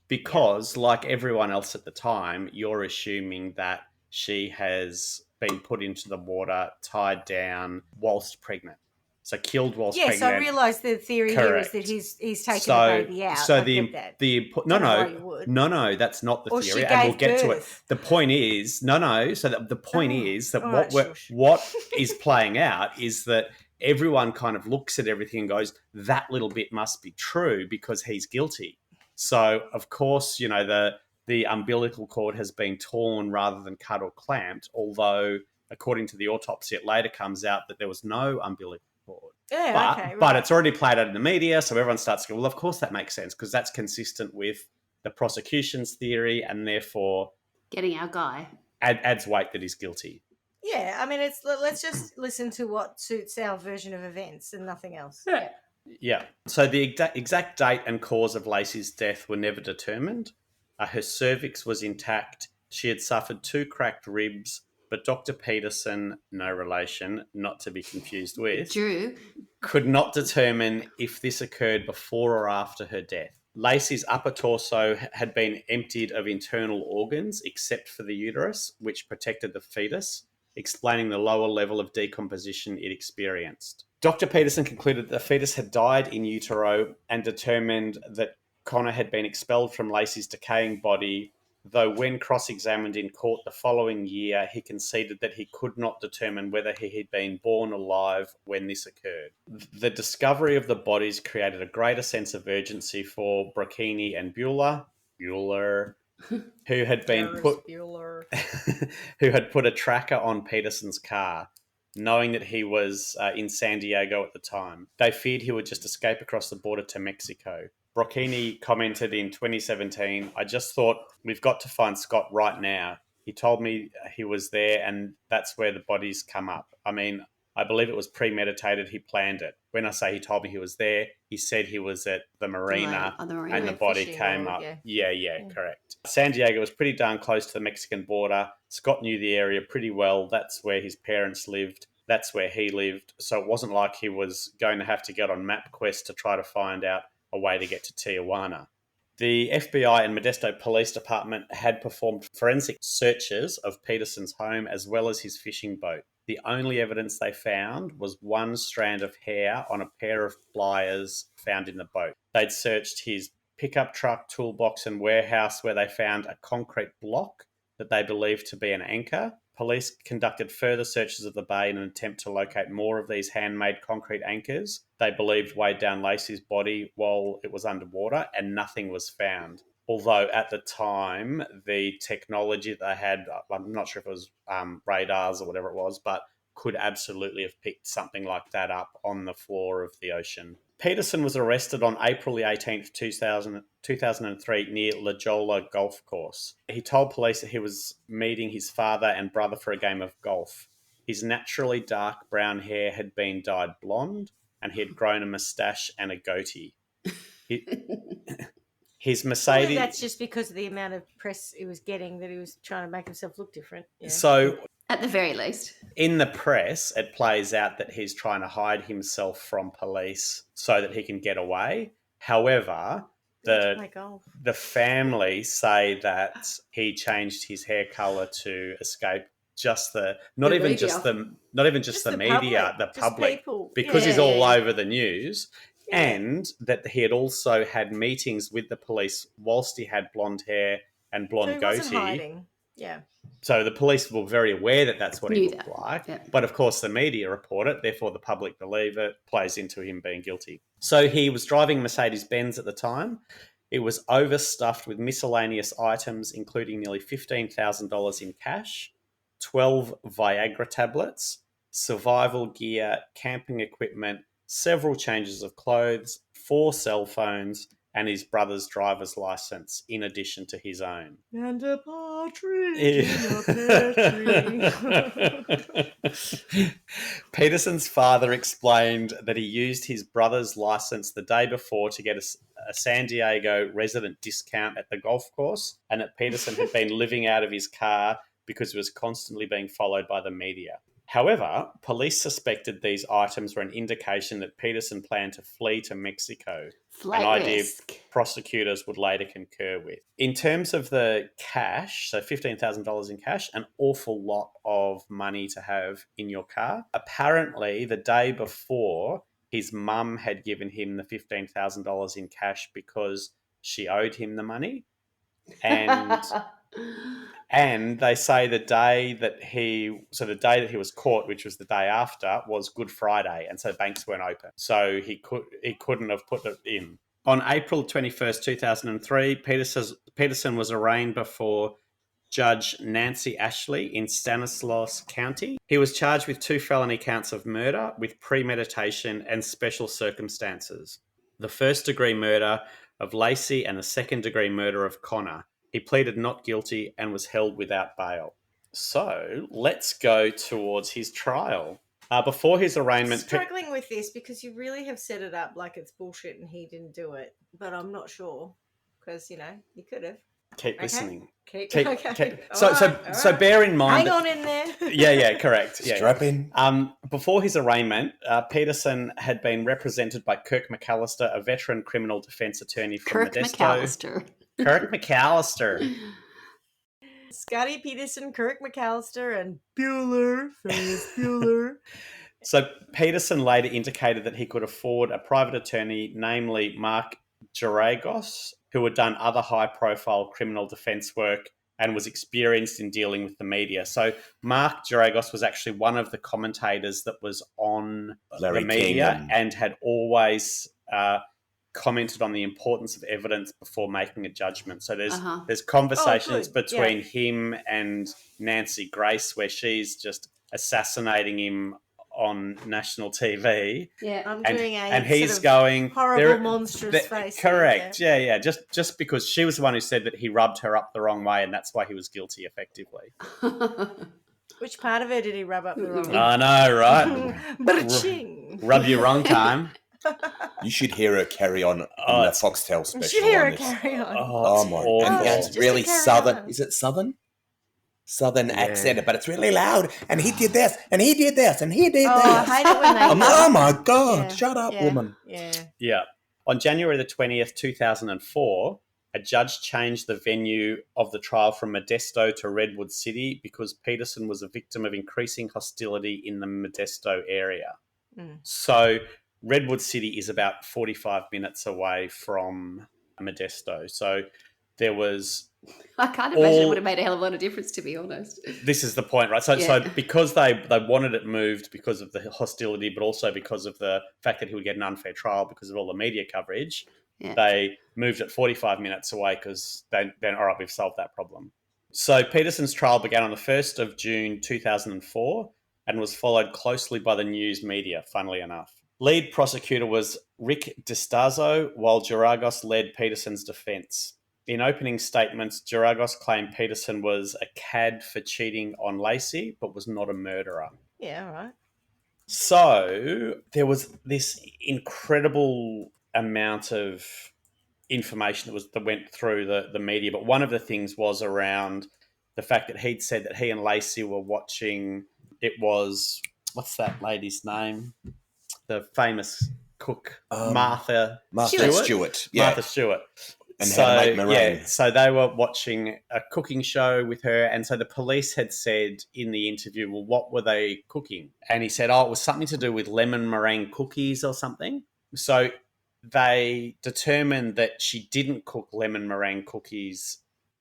Because, like everyone else at the time, you're assuming that she has been put into the water, tied down whilst pregnant. So killed whilst pregnant. Yes, I realise the theory here is that he's taken the baby out. So no, that's not the theory, and we'll get to it. The point is, the point is that what is playing out is that everyone kind of looks at everything and goes, that little bit must be true because he's guilty. So of course, the umbilical cord has been torn rather than cut or clamped, although according to the autopsy, it later comes out that there was no umbilical cord. Yeah, but it's already played out in the media, so everyone starts to go, well, of course that makes sense because that's consistent with the prosecution's theory and therefore getting our guy adds weight that he's guilty. Yeah, I mean, let's just listen to what suits our version of events and nothing else. Yeah. So the exact date and cause of Laci's death were never determined. Her cervix was intact. She had suffered 2 cracked ribs, but Dr. Peterson, no relation, not to be confused with, Drew, could not determine if this occurred before or after her death. Laci's upper torso had been emptied of internal organs except for the uterus, which protected the fetus, explaining the lower level of decomposition it experienced. Dr. Peterson concluded that the fetus had died in utero and determined that Connor had been expelled from Laci's decaying body, though when cross-examined in court the following year, he conceded that he could not determine whether he had been born alive when this occurred. The discovery of the bodies created a greater sense of urgency for Brocchini and Bueller, who had put a tracker on Peterson's car, knowing that he was in San Diego at the time. They feared he would just escape across the border to Mexico. Brocchini commented in 2017, I just thought, we've got to find Scott right now. He told me he was there and that's where the bodies come up. I mean, I believe it was premeditated. He planned it. When I say he told me he was there, he said he was at the marina, and the body came up. Yeah, correct. San Diego was pretty darn close to the Mexican border. Scott knew the area pretty well. That's where his parents lived. That's where he lived. So it wasn't like he was going to have to get on MapQuest to try to find out a way to get to Tijuana. The FBI and Modesto Police Department had performed forensic searches of Peterson's home as well as his fishing boat. The only evidence they found was one strand of hair on a pair of pliers found in the boat. They'd searched his pickup truck, toolbox and warehouse where they found a concrete block that they believed to be an anchor. Police conducted further searches of the bay in an attempt to locate more of these handmade concrete anchors they believed weighed down Laci's body while it was underwater, and nothing was found. Although at the time, the technology that they had, I'm not sure if it was radars or whatever it was, but could absolutely have picked something like that up on the floor of the ocean. Peterson was arrested on April the 18th, 2003 near La Jolla Golf Course. He told police that he was meeting his father and brother for a game of golf. His naturally dark brown hair had been dyed blonde and he had grown a moustache and a goatee. His Mercedes... Probably that's just because of the amount of press he was getting that he was trying to make himself look different. Yeah. So... At the very least. In the press, it plays out that he's trying to hide himself from police so that he can get away. However, the family say that he changed his hair color to escape just the media, the public, because he's all over the news, and that he had also had meetings with the police whilst he had blonde hair and blonde goatee. Wasn't hiding. Yeah. So the police were very aware that that's what he looked like. Yeah. But of course the media report it, therefore the public believe it, plays into him being guilty. So he was driving Mercedes-Benz at the time. It was overstuffed with miscellaneous items, including nearly $15,000 in cash, 12 Viagra tablets, survival gear, camping equipment, several changes of clothes, 4 cell phones, and his brother's driver's license in addition to his own. And a partridge in a pear tree. Peterson's father explained that he used his brother's license the day before to get a San Diego resident discount at the golf course, and that Peterson had been living out of his car because he was constantly being followed by the media. However, police suspected these items were an indication that Peterson planned to flee to Mexico, Flight an idea risk. prosecutors would later concur with. In terms of the cash, so $15,000 in cash, an awful lot of money to have in your car. Apparently, the day before, his mum had given him the $15,000 in cash because she owed him the money. And and they say the day that he was caught, which was the day after, was Good Friday, and so banks weren't open, so he couldn't have put it in. On April 21st, 2003, Peterson was arraigned before Judge Nancy Ashley in Stanislaus County. He was charged with 2 felony counts of murder with premeditation and special circumstances. The first-degree murder of Laci and the second-degree murder of Connor. He pleaded not guilty and was held without bail. So let's go towards his trial. Before his arraignment... Struggling with this because you really have set it up like it's bullshit and he didn't do it. But I'm not sure because, you could have. Keep listening. Okay. So bear in mind... Hang on in there. Yeah, correct. Yeah. Strap in. Before his arraignment, Peterson had been represented by Kirk McAllister, a veteran criminal defence attorney from Modesto. Kirk McAllister. Scotty Peterson, Kirk McAllister, and Ferris Bueller. So Peterson later indicated that he could afford a private attorney, namely Mark Geragos, who had done other high-profile criminal defence work and was experienced in dealing with the media. So Mark Geragos was actually one of the commentators that was on Larry the media King and had always commented on the importance of evidence before making a judgment. So there's conversations between him and Nancy Grace where she's just assassinating him on national TV. Yeah, I'm doing and he's going horrible, monstrous face. Correct. Yeah. Just because she was the one who said that he rubbed her up the wrong way, and that's why he was guilty, effectively. Which part of her did he rub up the wrong way? I know, right? Ba-ching. Rub you wrong time. You should hear her carry on in the Foxtel special. You should hear her this. carry on. Oh my! awful. And that's Just really to carry southern. on. Is it southern? Southern accent, but it's really loud. And he did this, and he did this, and he did Oh, I this. hate it when they... Oh my God! Yeah, Shut up, yeah, woman. Yeah. Yeah. On January the 20th, 2004, a judge changed the venue of the trial from Modesto to Redwood City because Peterson was a victim of increasing hostility in the Modesto area. So Redwood City is about 45 minutes away from Modesto. So there was... I can't imagine it would have made a hell of a lot of difference, to be honest. This is the point, right? So because they wanted it moved because of the hostility, but also because of the fact that he would get an unfair trial because of all the media coverage, they moved it 45 minutes away because then, all right, we've solved that problem. So Peterson's trial began on the 1st of June 2004 and was followed closely by the news media, funnily enough. Lead prosecutor was Rick DiStazo, while Geragos led Peterson's defence. In opening statements, Geragos claimed Peterson was a cad for cheating on Laci, but was not a murderer. Yeah, all right. So there was this incredible amount of information that went through the media, but one of the things was around the fact that he'd said that he and Laci were watching, it was, what's that lady's name? The famous cook, Martha Stewart. Yeah. Martha Stewart. And how to make meringue. So they were watching a cooking show with her, and so the police had said in the interview, well, what were they cooking? And he said, it was something to do with lemon meringue cookies or something. So they determined that she didn't cook lemon meringue cookies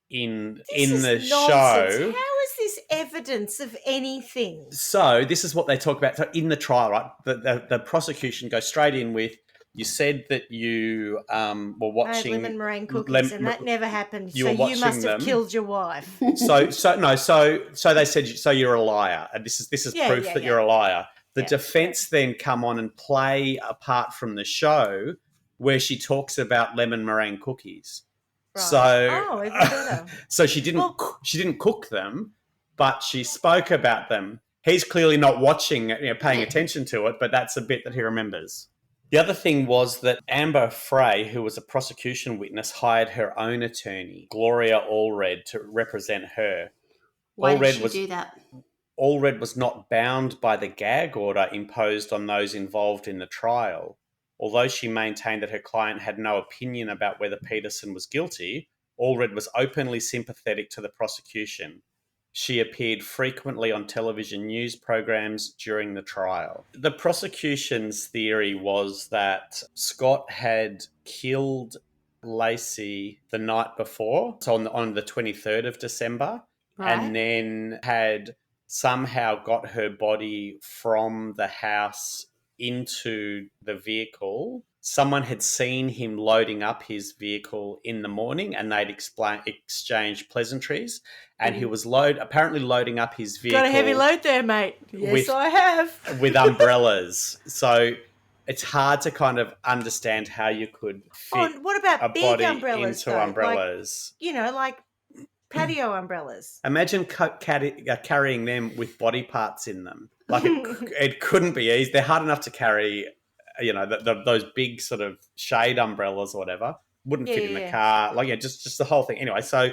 in the show. How is this evidence of anything? So this is what they talk about. So in the trial, right, the prosecution goes straight in with, you said that you were watching lemon meringue cookies, and that never happened. You so were you must have them. killed your wife. So they said, so you're a liar, and this is proof that you're a liar. The defence then come on and play apart from the show where she talks about lemon meringue cookies. Right. So, even better. so she didn't cook them, but she spoke about them. He's clearly not watching, paying attention to it, but that's a bit that he remembers. The other thing was that Amber Frey, who was a prosecution witness, hired her own attorney, Gloria Allred, to represent her. Why did she do that? Allred was not bound by the gag order imposed on those involved in the trial. Although she maintained that her client had no opinion about whether Peterson was guilty, Allred was openly sympathetic to the prosecution. She appeared frequently on television news programs during the trial. The prosecution's theory was that Scott had killed Laci the night before, so on the 23rd of December, and then had somehow got her body from the house into the vehicle. Someone had seen him loading up his vehicle in the morning, and they'd exchanged pleasantries. And he was apparently loading up his vehicle. Got a heavy load there, mate. Yes, I have. With umbrellas. So it's hard to kind of understand how you could fit what about a big body umbrellas, into though? umbrellas. Like patio umbrellas. Imagine carrying them with body parts in them. Like it couldn't be easy. They're hard enough to carry, those big sort of shade umbrellas or whatever. Wouldn't fit in the car. Just the whole thing. Anyway, so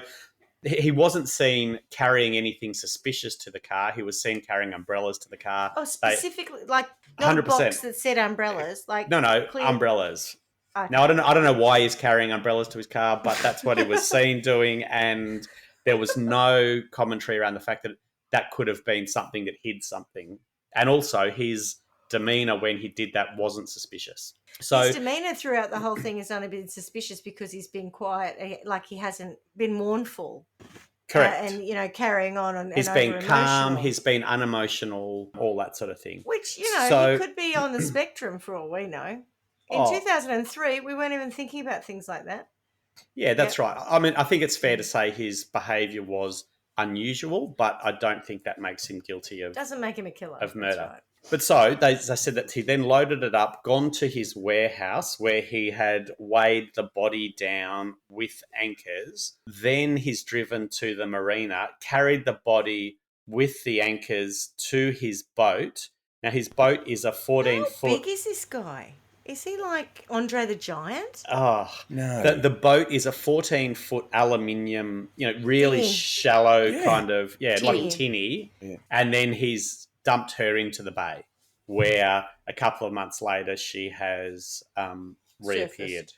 he wasn't seen carrying anything suspicious to the car. He was seen carrying umbrellas to the car. Oh, specifically, not 100%. A box that said umbrellas. No, clear umbrellas. Okay. Now, I don't know why he's carrying umbrellas to his car, but that's what he was seen doing, and there was no commentary around the fact that could have been something that hid something. And also, his demeanour when he did that wasn't suspicious. So his demeanour throughout the whole thing has only been suspicious because he's been quiet, like he hasn't been mournful. Correct. And, carrying on and he's been calm, he's been unemotional, all that sort of thing. Which, he could be on the spectrum for all we know. In 2003, we weren't even thinking about things like that. Yeah, that's right. I mean, I think it's fair to say his behaviour was unusual, but I don't think that makes him guilty of... Doesn't make him a killer. ...of murder. That's right. But so, they said that he then loaded it up, gone to his warehouse where he had weighed the body down with anchors. Then he's driven to the marina, carried the body with the anchors to his boat. Now, his boat is a 14-foot... How big is this guy? Is he like Andre the Giant? Oh, no. The boat is a 14-foot aluminium, really shallow kind of, like tinny. Yeah. And then he's dumped her into the bay where a couple of months later she has reappeared.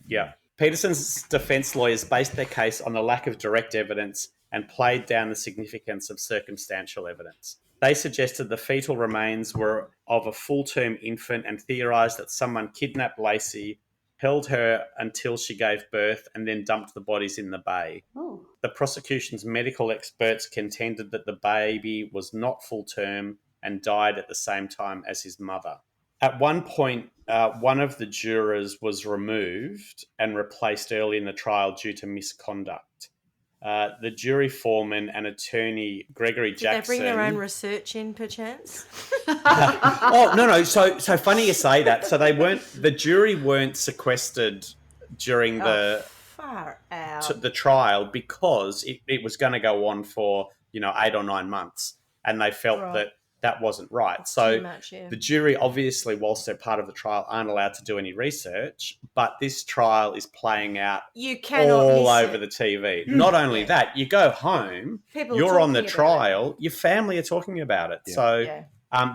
Yeah. Peterson's defence lawyers based their case on the lack of direct evidence and played down the significance of circumstantial evidence. They suggested the fetal remains were of a full-term infant and theorised that someone kidnapped Laci, held her until she gave birth, and then dumped the bodies in the bay. Oh. The prosecution's medical experts contended that the baby was not full-term and died at the same time as his mother. At one point, one of the jurors was removed and replaced early in the trial due to misconduct. The jury foreman and attorney Gregory Jackson... Did they bring their own research in, perchance? No. So funny you say that. So the jury weren't sequestered during the trial because it was going to go on for 8 or 9 months, and they felt that wasn't right. So the jury, obviously, whilst they're part of the trial, aren't allowed to do any research, but this trial is playing out all over the TV. Not only that, you go home, you're on the trial, your family are talking about it. Yeah. So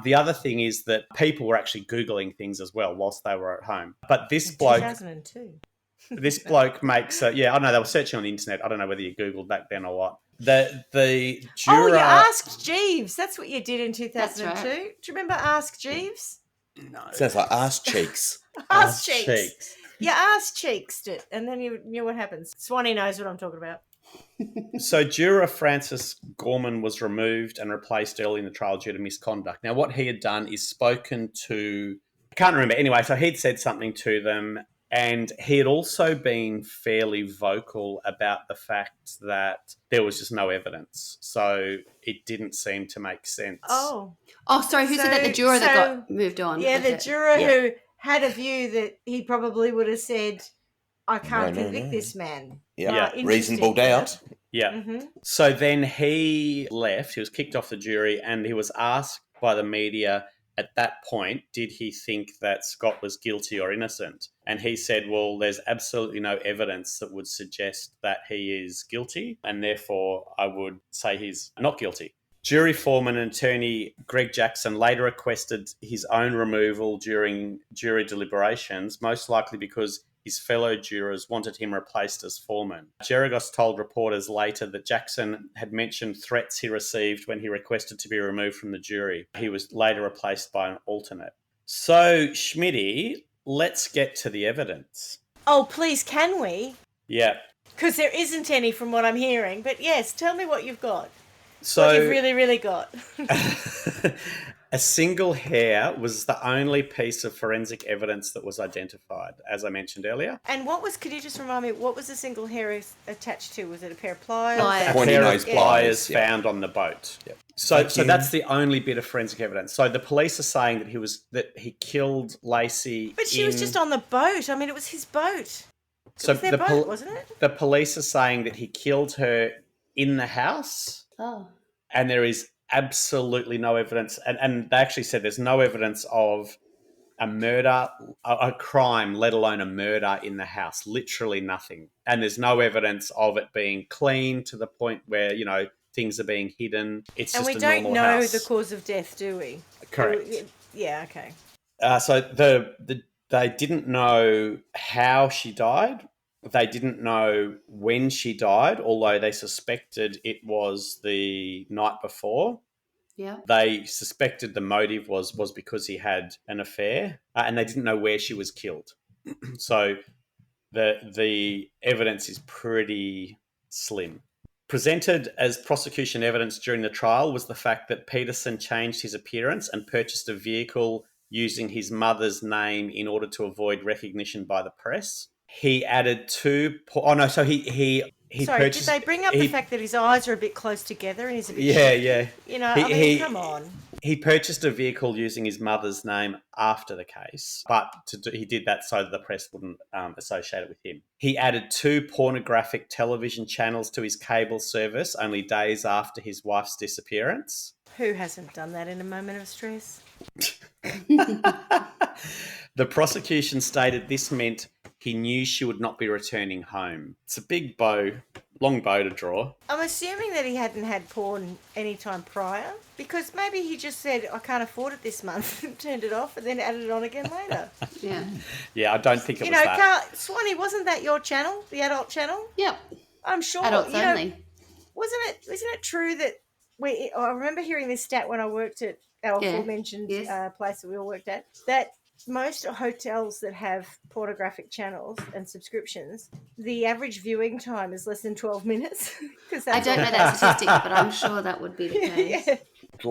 the other thing is that people were actually Googling things as well whilst they were at home. But this bloke... 2002. This bloke makes... I don't know, they were searching on the internet. I don't know whether you Googled back then or what. The juror... Oh, you asked Jeeves. That's what you did in 2002. Right. Do you remember Ask Jeeves? No. Sounds like Ass Cheeks. Ask Cheeks. You Ask Cheeks it, and then you knew what happens. Swanee knows what I'm talking about. So juror Francis Gorman was removed and replaced early in the trial due to misconduct. Now, what he had done is spoken to... I can't remember. Anyway, so he'd said something to them, and he had also been fairly vocal about the fact that there was just no evidence. So it didn't seem to make sense. Oh, sorry. Who said that? The juror that got moved on. Yeah, the juror who had a view that he probably would have said, I can't No, convict no. this man. Yeah, Interesting. reasonable doubt. Yeah. Mm-hmm. So then he left. He was kicked off the jury, and he was asked by the media at that point, did he think that Scott was guilty or innocent? And he said, well, there's absolutely no evidence that would suggest that he is guilty, and therefore I would say he's not guilty. Jury foreman and attorney Greg Jackson later requested his own removal during jury deliberations, most likely because his fellow jurors wanted him replaced as foreman. Geragos told reporters later that Jackson had mentioned threats he received when he requested to be removed from the jury. He was later replaced by an alternate. So, Schmitty, let's get to the evidence. Oh, please, can we? Yeah. Because there isn't any from what I'm hearing. But yes, tell me what you've got. So, what you've really, really got. a single hair was the only piece of forensic evidence that was identified, as I mentioned earlier. And could you just remind me, what was the single hair attached to? Was it a pair of pliers? Pliers. A Pointy pair nose of pliers pliers, found on the boat. Yep. So that's the only bit of forensic evidence. So the police are saying that he killed Laci. But she was just on the boat. I mean, it was his boat. So It was their boat, wasn't it? The police are saying that he killed her in the house. Oh. And there is absolutely no evidence. And they actually said there's no evidence of a murder, a crime, let alone a murder in the house. Literally nothing. And there's no evidence of it being clean to the point where, things are being hidden. It's and just we a don't normal know house. the cause of death, do we? Correct. Yeah, okay. So they didn't know how she died. They didn't know when she died, although they suspected it was the night before. Yeah. They suspected the motive was because he had an affair, and they didn't know where she was killed. So the evidence is pretty slim. Presented as prosecution evidence during the trial was the fact that Peterson changed his appearance and purchased a vehicle using his mother's name in order to avoid recognition by the press. He added he Sorry, purchased... did they bring up the fact that his eyes are a bit close together and he's a bit Yeah. Come on. He purchased a vehicle using his mother's name after the case, but he did that so that the press wouldn't associate it with him. He added 2 pornographic television channels to his cable service only days after his wife's disappearance. Who hasn't done that in a moment of stress? The prosecution stated this meant he knew she would not be returning home. It's a big bow, long bow to draw. I'm assuming that he hadn't had porn any time prior, because maybe he just said, I can't afford it this month, and turned it off, and then added it on again later. Yeah. Yeah, I don't think it was that. Swanee, wasn't that your channel, the adult channel? Yep. I'm sure. Adults only. Isn't it true that I remember hearing this stat when I worked at our aforementioned place that we all worked at, that most hotels that have pornographic channels and subscriptions, the average viewing time is less than 12 minutes. I don't know that statistic, but I'm sure that would be the case. Yeah.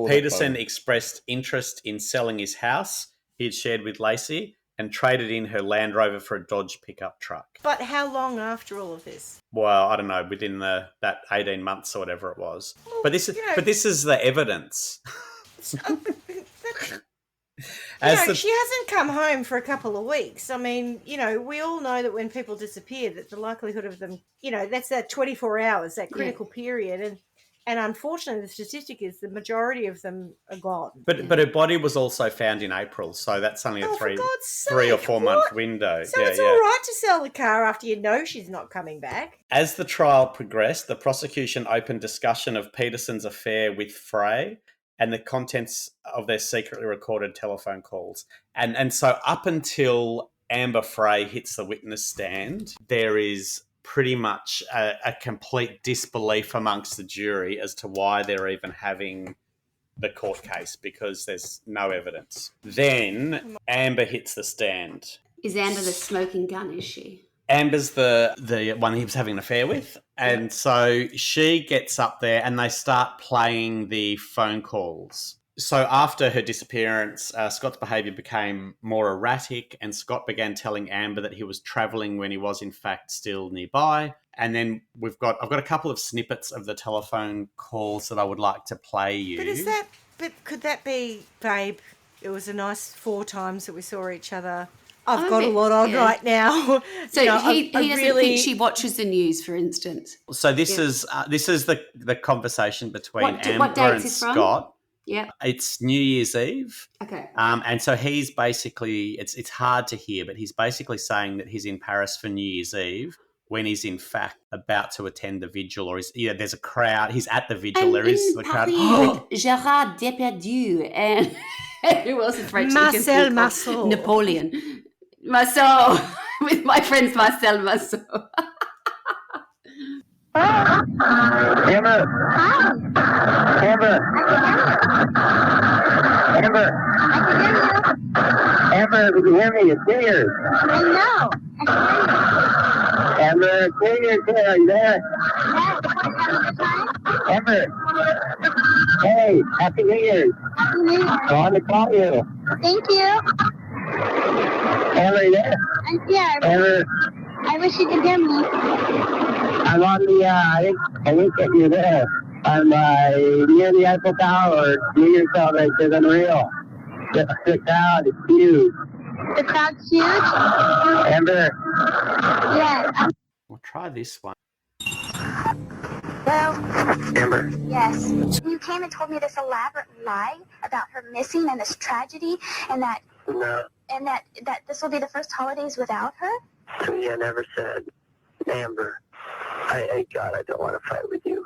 Peterson expressed interest in selling his house he had shared with Laci and traded in her Land Rover for a Dodge pickup truck. But how long after all of this? Well, I don't know, within that 18 months or whatever it was. Well, but this is the evidence. She hasn't come home for a couple of weeks. I mean, we all know that when people disappear, that the likelihood of them, that's that 24 hours, that critical period. And unfortunately, the statistic is the majority of them are gone. But her body was also found in April, so that's only a 3 or 4 month window. So it's all right to sell the car after you know she's not coming back. As the trial progressed, the prosecution opened discussion of Peterson's affair with Frey and the contents of their secretly recorded telephone calls. And so up until Amber Frey hits the witness stand, there is pretty much a complete disbelief amongst the jury as to why they're even having the court case, because there's no evidence. Then Amber hits the stand. Is Amber the smoking gun, is she? Amber's the one he was having an affair with. And so she gets up there and they start playing the phone calls. So after her disappearance, Scott's behaviour became more erratic, and Scott began telling Amber that he was travelling when he was in fact still nearby. And then I've got a couple of snippets of the telephone calls that I would like to play you. But could that be, babe, it was a nice 4 times that we saw each other. I've got a lot on right now. So he doesn't think she watches the news, for instance. So this is the conversation between What Amber date and is from? Scott. Yeah. It's New Year's Eve. Okay. And so he's basically, it's hard to hear, but he's basically saying that he's in Paris for New Year's Eve when he's in fact about to attend the vigil, or there's a crowd. He's at the vigil. There is the crowd. With Gérard Depardieu and who else is French? Marcel Marceau. Napoleon. Marceau. With my friends Marcel Marceau. Amber. Amber, if you hear me, it's New Year's. I know. Amber, it's New Year's here. Are you there? Amber. Hey, Happy New Year's. Happy New Year. I wanted to call you. Thank you. Amber, are you there? I'm here. Amber, I wish you could hear me. I'm on the, I think that you're there. I'm near the Eiffel Tower. New Year's celebration is unreal. The crowd is huge. The crowd's huge? Amber. Yes. We'll try this one. Well, Amber. yes. You came and told me this elaborate lie about her missing and this tragedy and that No. that this will be the first holidays without her? To me, I never said, Amber, God, I don't want to fight with you.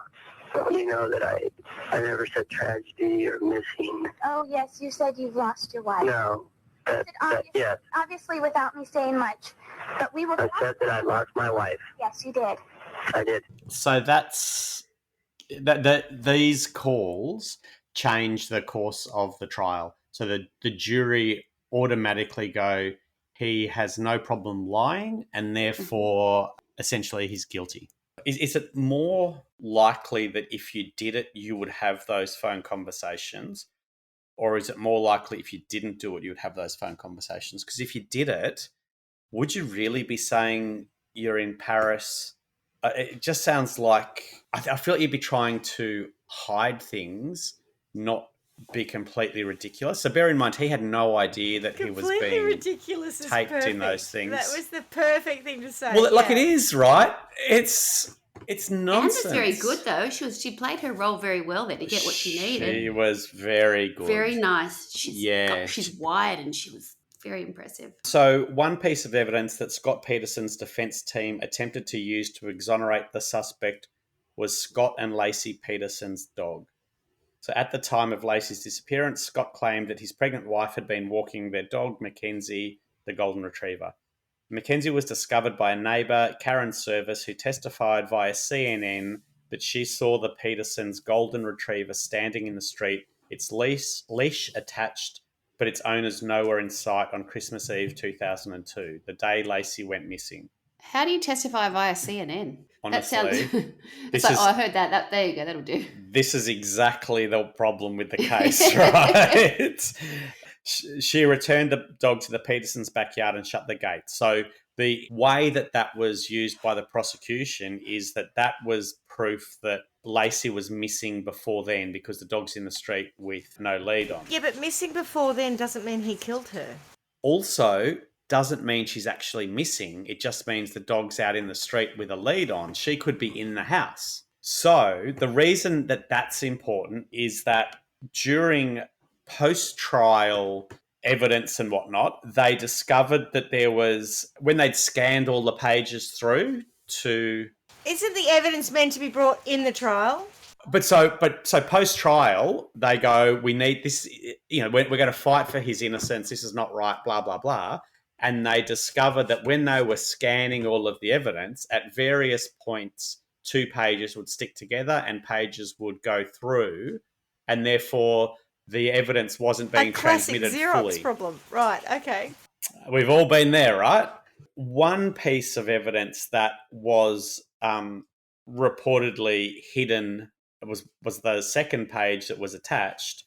You know that I never said tragedy or missing. Oh, yes, you said you've lost your wife. No. Yes. Obviously without me saying much. But we will I said that I lost my wife. Yes, you did. I did. So that's these calls change the course of the trial. So the jury automatically go, he has no problem lying, and therefore essentially he's guilty. Is it more likely that if you did it, you would have those phone conversations? Or is it more likely if you didn't do it, you would have those phone conversations? Because if you did it, would you really be saying you're in Paris? It just sounds like, I feel like you'd be trying to hide things, not be completely ridiculous. So bear in mind, he had no idea that he was being ridiculous taped in those things. That was the perfect thing to say. Well, like it is, right? It's nonsense. Amber's very good though. She played her role very well there to get what she needed. She was very good. Very nice. She's wide and she was very impressive. So one piece of evidence that Scott Peterson's defence team attempted to use to exonerate the suspect was Scott and Laci Peterson's dog. So at the time of Laci's disappearance, Scott claimed that his pregnant wife had been walking their dog, Mackenzie, the golden retriever. Mackenzie was discovered by a neighbour, Karen Service, who testified via CNN that she saw the Petersons' golden retriever standing in the street, its leash attached, but its owners nowhere in sight on Christmas Eve 2002, the day Laci went missing. How do you testify via CNN? Honestly, That sounds. I heard that. There you go. That'll do. This is exactly the problem with the case, right? She returned the dog to the Petersons' backyard and shut the gate. So the way that was used by the prosecution is that was proof that Laci was missing before then because the dog's in the street with no lead on. Yeah, but missing before then doesn't mean he killed her. Also, doesn't mean she's actually missing. It just means the dog's out in the street with a lead on. She could be in the house. So the reason that's important is that during post-trial evidence and whatnot, they discovered that there was, when they'd scanned all the pages through to... Isn't the evidence meant to be brought in the trial? But post-trial, they go, we need this, we're going to fight for his innocence. This is not right, blah, blah, blah. And they discovered that when they were scanning all of the evidence, at various points, 2 pages would stick together and pages would go through, and therefore the evidence wasn't being transmitted fully. A classic Xerox problem. Right, okay. We've all been there, right? One piece of evidence that was reportedly hidden was the second page that was attached,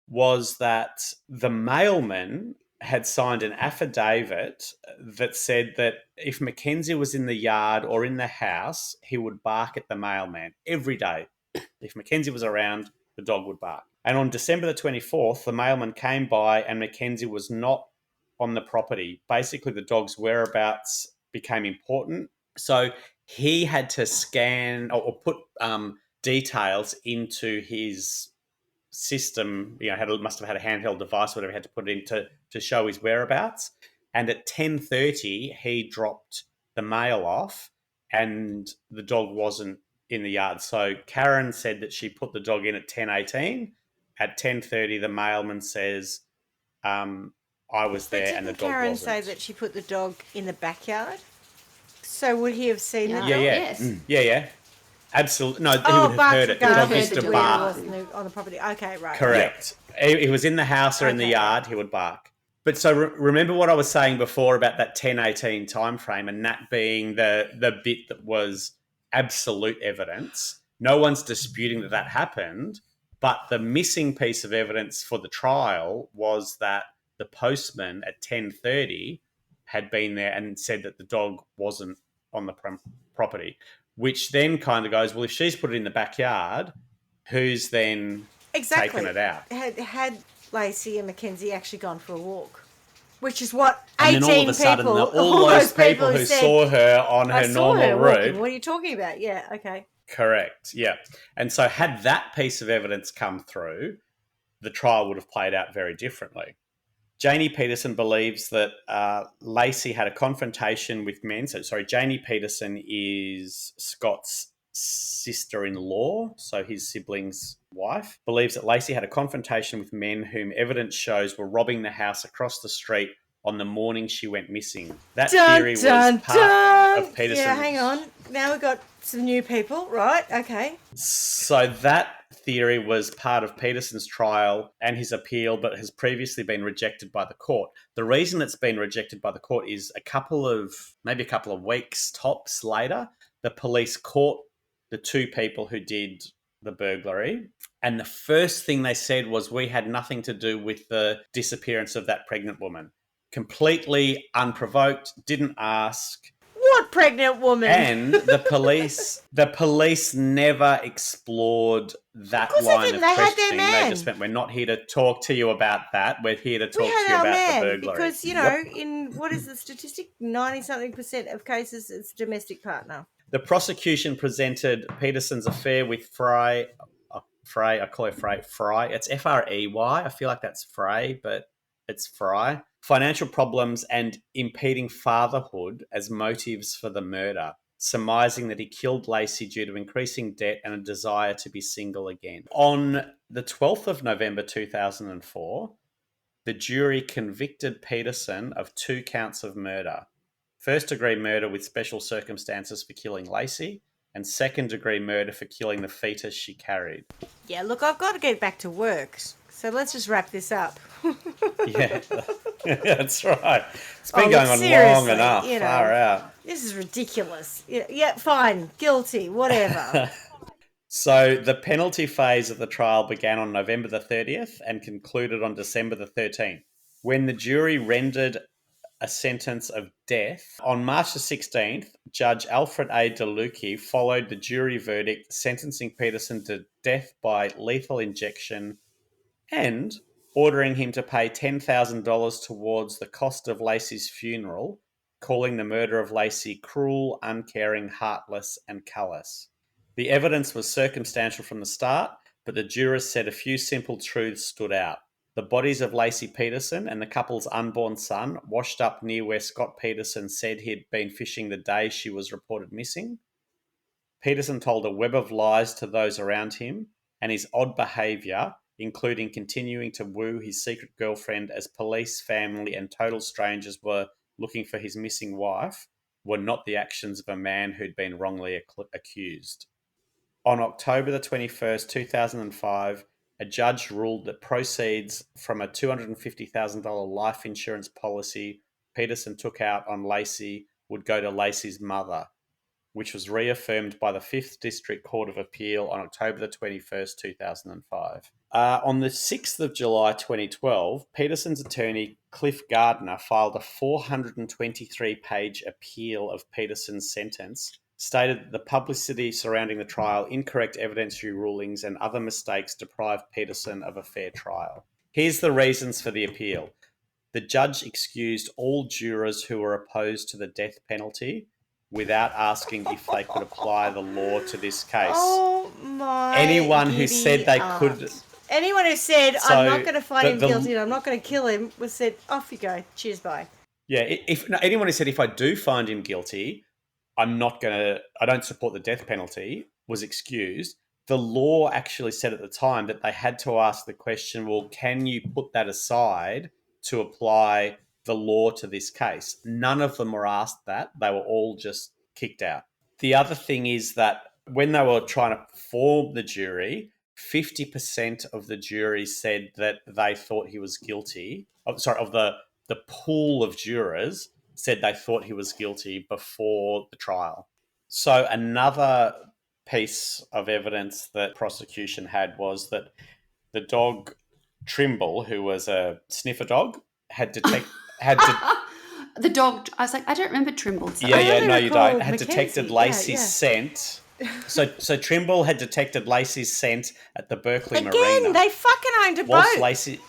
was that the mailman had signed an affidavit that said that if Mackenzie was in the yard or in the house, he would bark at the mailman every day. If Mackenzie was around, the dog would bark. And on December the 24th, the mailman came by and Mackenzie was not on the property. Basically, the dog's whereabouts became important. So he had to scan or put details into his system. Must have had a handheld device, whatever, he had to put it in to show his whereabouts. And at 10:30, he dropped the mail off, and the dog wasn't in the yard. So Karen said that she put the dog in at 10:18. At 10:30, the mailman says, I was there and the dog Karen wasn't. say that she put the dog in the backyard? So would he have seen the dog? Yes. Yeah. Absolutely. No, he would have heard it. The dog used to bark. On the property. Okay, right. Correct. Yeah. He was in the house or in the yard, he would bark. But so remember what I was saying before about that 10:18 time frame, and that being the bit that was absolute evidence. No one's disputing that happened, but the missing piece of evidence for the trial was that the postman at 10:30 had been there and said that the dog wasn't on the property, which then kind of goes, well, if she's put it in the backyard, who's then taken it out? Had Laci and Mackenzie actually gone for a walk? Which is what 18 and then all of a sudden, people, all those people who saw her on her normal route. What are you talking about? Yeah, okay. Correct, yeah. And so had that piece of evidence come through, the trial would have played out very differently. Janie Peterson believes that Laci had a confrontation with men. So Janie Peterson is Scott's sister-in-law, so his sibling's wife, believes that Laci had a confrontation with men whom evidence shows were robbing the house across the street on the morning she went missing. That theory was part of Peterson's... Yeah, hang on. Now we've got some new people, right? Okay. So that theory was part of Peterson's trial and his appeal, but has previously been rejected by the court. The reason it's been rejected by the court is maybe a couple of weeks tops later, the police caught the two people who did the burglary. And the first thing they said was, we had nothing to do with the disappearance of that pregnant woman. Completely unprovoked, didn't ask. What pregnant woman? And the police never explored that line of questioning. They just went, we're not here to talk to you about that. We're here to talk to you about the burglary. Because, in, what is the statistic? 90-something% of cases, it's domestic partner. The prosecution presented Peterson's affair with Frey. I call her Frey. It's Frey. I feel like that's Frey, but it's Frey. Financial problems and impeding fatherhood as motives for the murder, surmising that he killed Laci due to increasing debt and a desire to be single again. On the 12th of November 2004, the jury convicted Peterson of 2 counts of murder. First-degree murder with special circumstances for killing Laci, and second-degree murder for killing the fetus she carried. Yeah, look, I've got to get back to work, so let's just wrap this up. Yeah, that's right. It's been going on long enough. Far out. This is ridiculous. Yeah, fine, guilty, whatever. So the penalty phase of the trial began on November the 30th and concluded on December the 13th, when the jury rendered a sentence of death. On March the 16th, Judge Alfred A. DeLucchi followed the jury verdict, sentencing Peterson to death by lethal injection and ordering him to pay $10,000 towards the cost of Laci's funeral, calling the murder of Laci cruel, uncaring, heartless, and callous. The evidence was circumstantial from the start, but the jurors said a few simple truths stood out. The bodies of Laci Peterson and the couple's unborn son washed up near where Scott Peterson said he'd been fishing the day she was reported missing. Peterson told a web of lies to those around him, and his odd behaviour, including continuing to woo his secret girlfriend as police, family, and total strangers were looking for his missing wife, were not the actions of a man who'd been wrongly accused. On October the 21st, 2005, a judge ruled that proceeds from a $250,000 life insurance policy Peterson took out on Laci would go to Laci's mother, which was reaffirmed by the 5th District Court of Appeal on October the 21st, 2005. On the 6th of July 2012, Peterson's attorney, Cliff Gardner, filed a 423-page appeal of Peterson's sentence, stated that the publicity surrounding the trial, incorrect evidentiary rulings, and other mistakes deprived Peterson of a fair trial. Here's the reasons for the appeal. the judge excused all jurors who were opposed to the death penalty without asking if they could apply the law to this case. Oh my! Anyone who giddy said they aunt. could... Anyone who said, So, I'm not going to find him the- guilty and I'm not going to kill him, was said, off you go. Cheers, bye. Yeah, anyone who said if I do find him guilty, I don't support the death penalty, was excused. The law actually said at the time that they had to ask the question, well, can you put that aside to apply the law to this case? None of them were asked that. They were all just kicked out. The other thing is that when they were trying to form the jury, 50% of the jury said that they thought he was guilty. Of the pool of jurors said they thought he was guilty before the trial. So another piece of evidence that prosecution had was that the dog Trimble, who was a sniffer dog, The dog, I was like, I don't remember Trimble. So. Yeah, I only no, you recall don't. Had Mackenzie. detected Yeah, Laci's yeah. scent. So Trimble had detected Laci's scent at the Berkeley Again, Marina. they fucking owned a Whilst boat. Laci...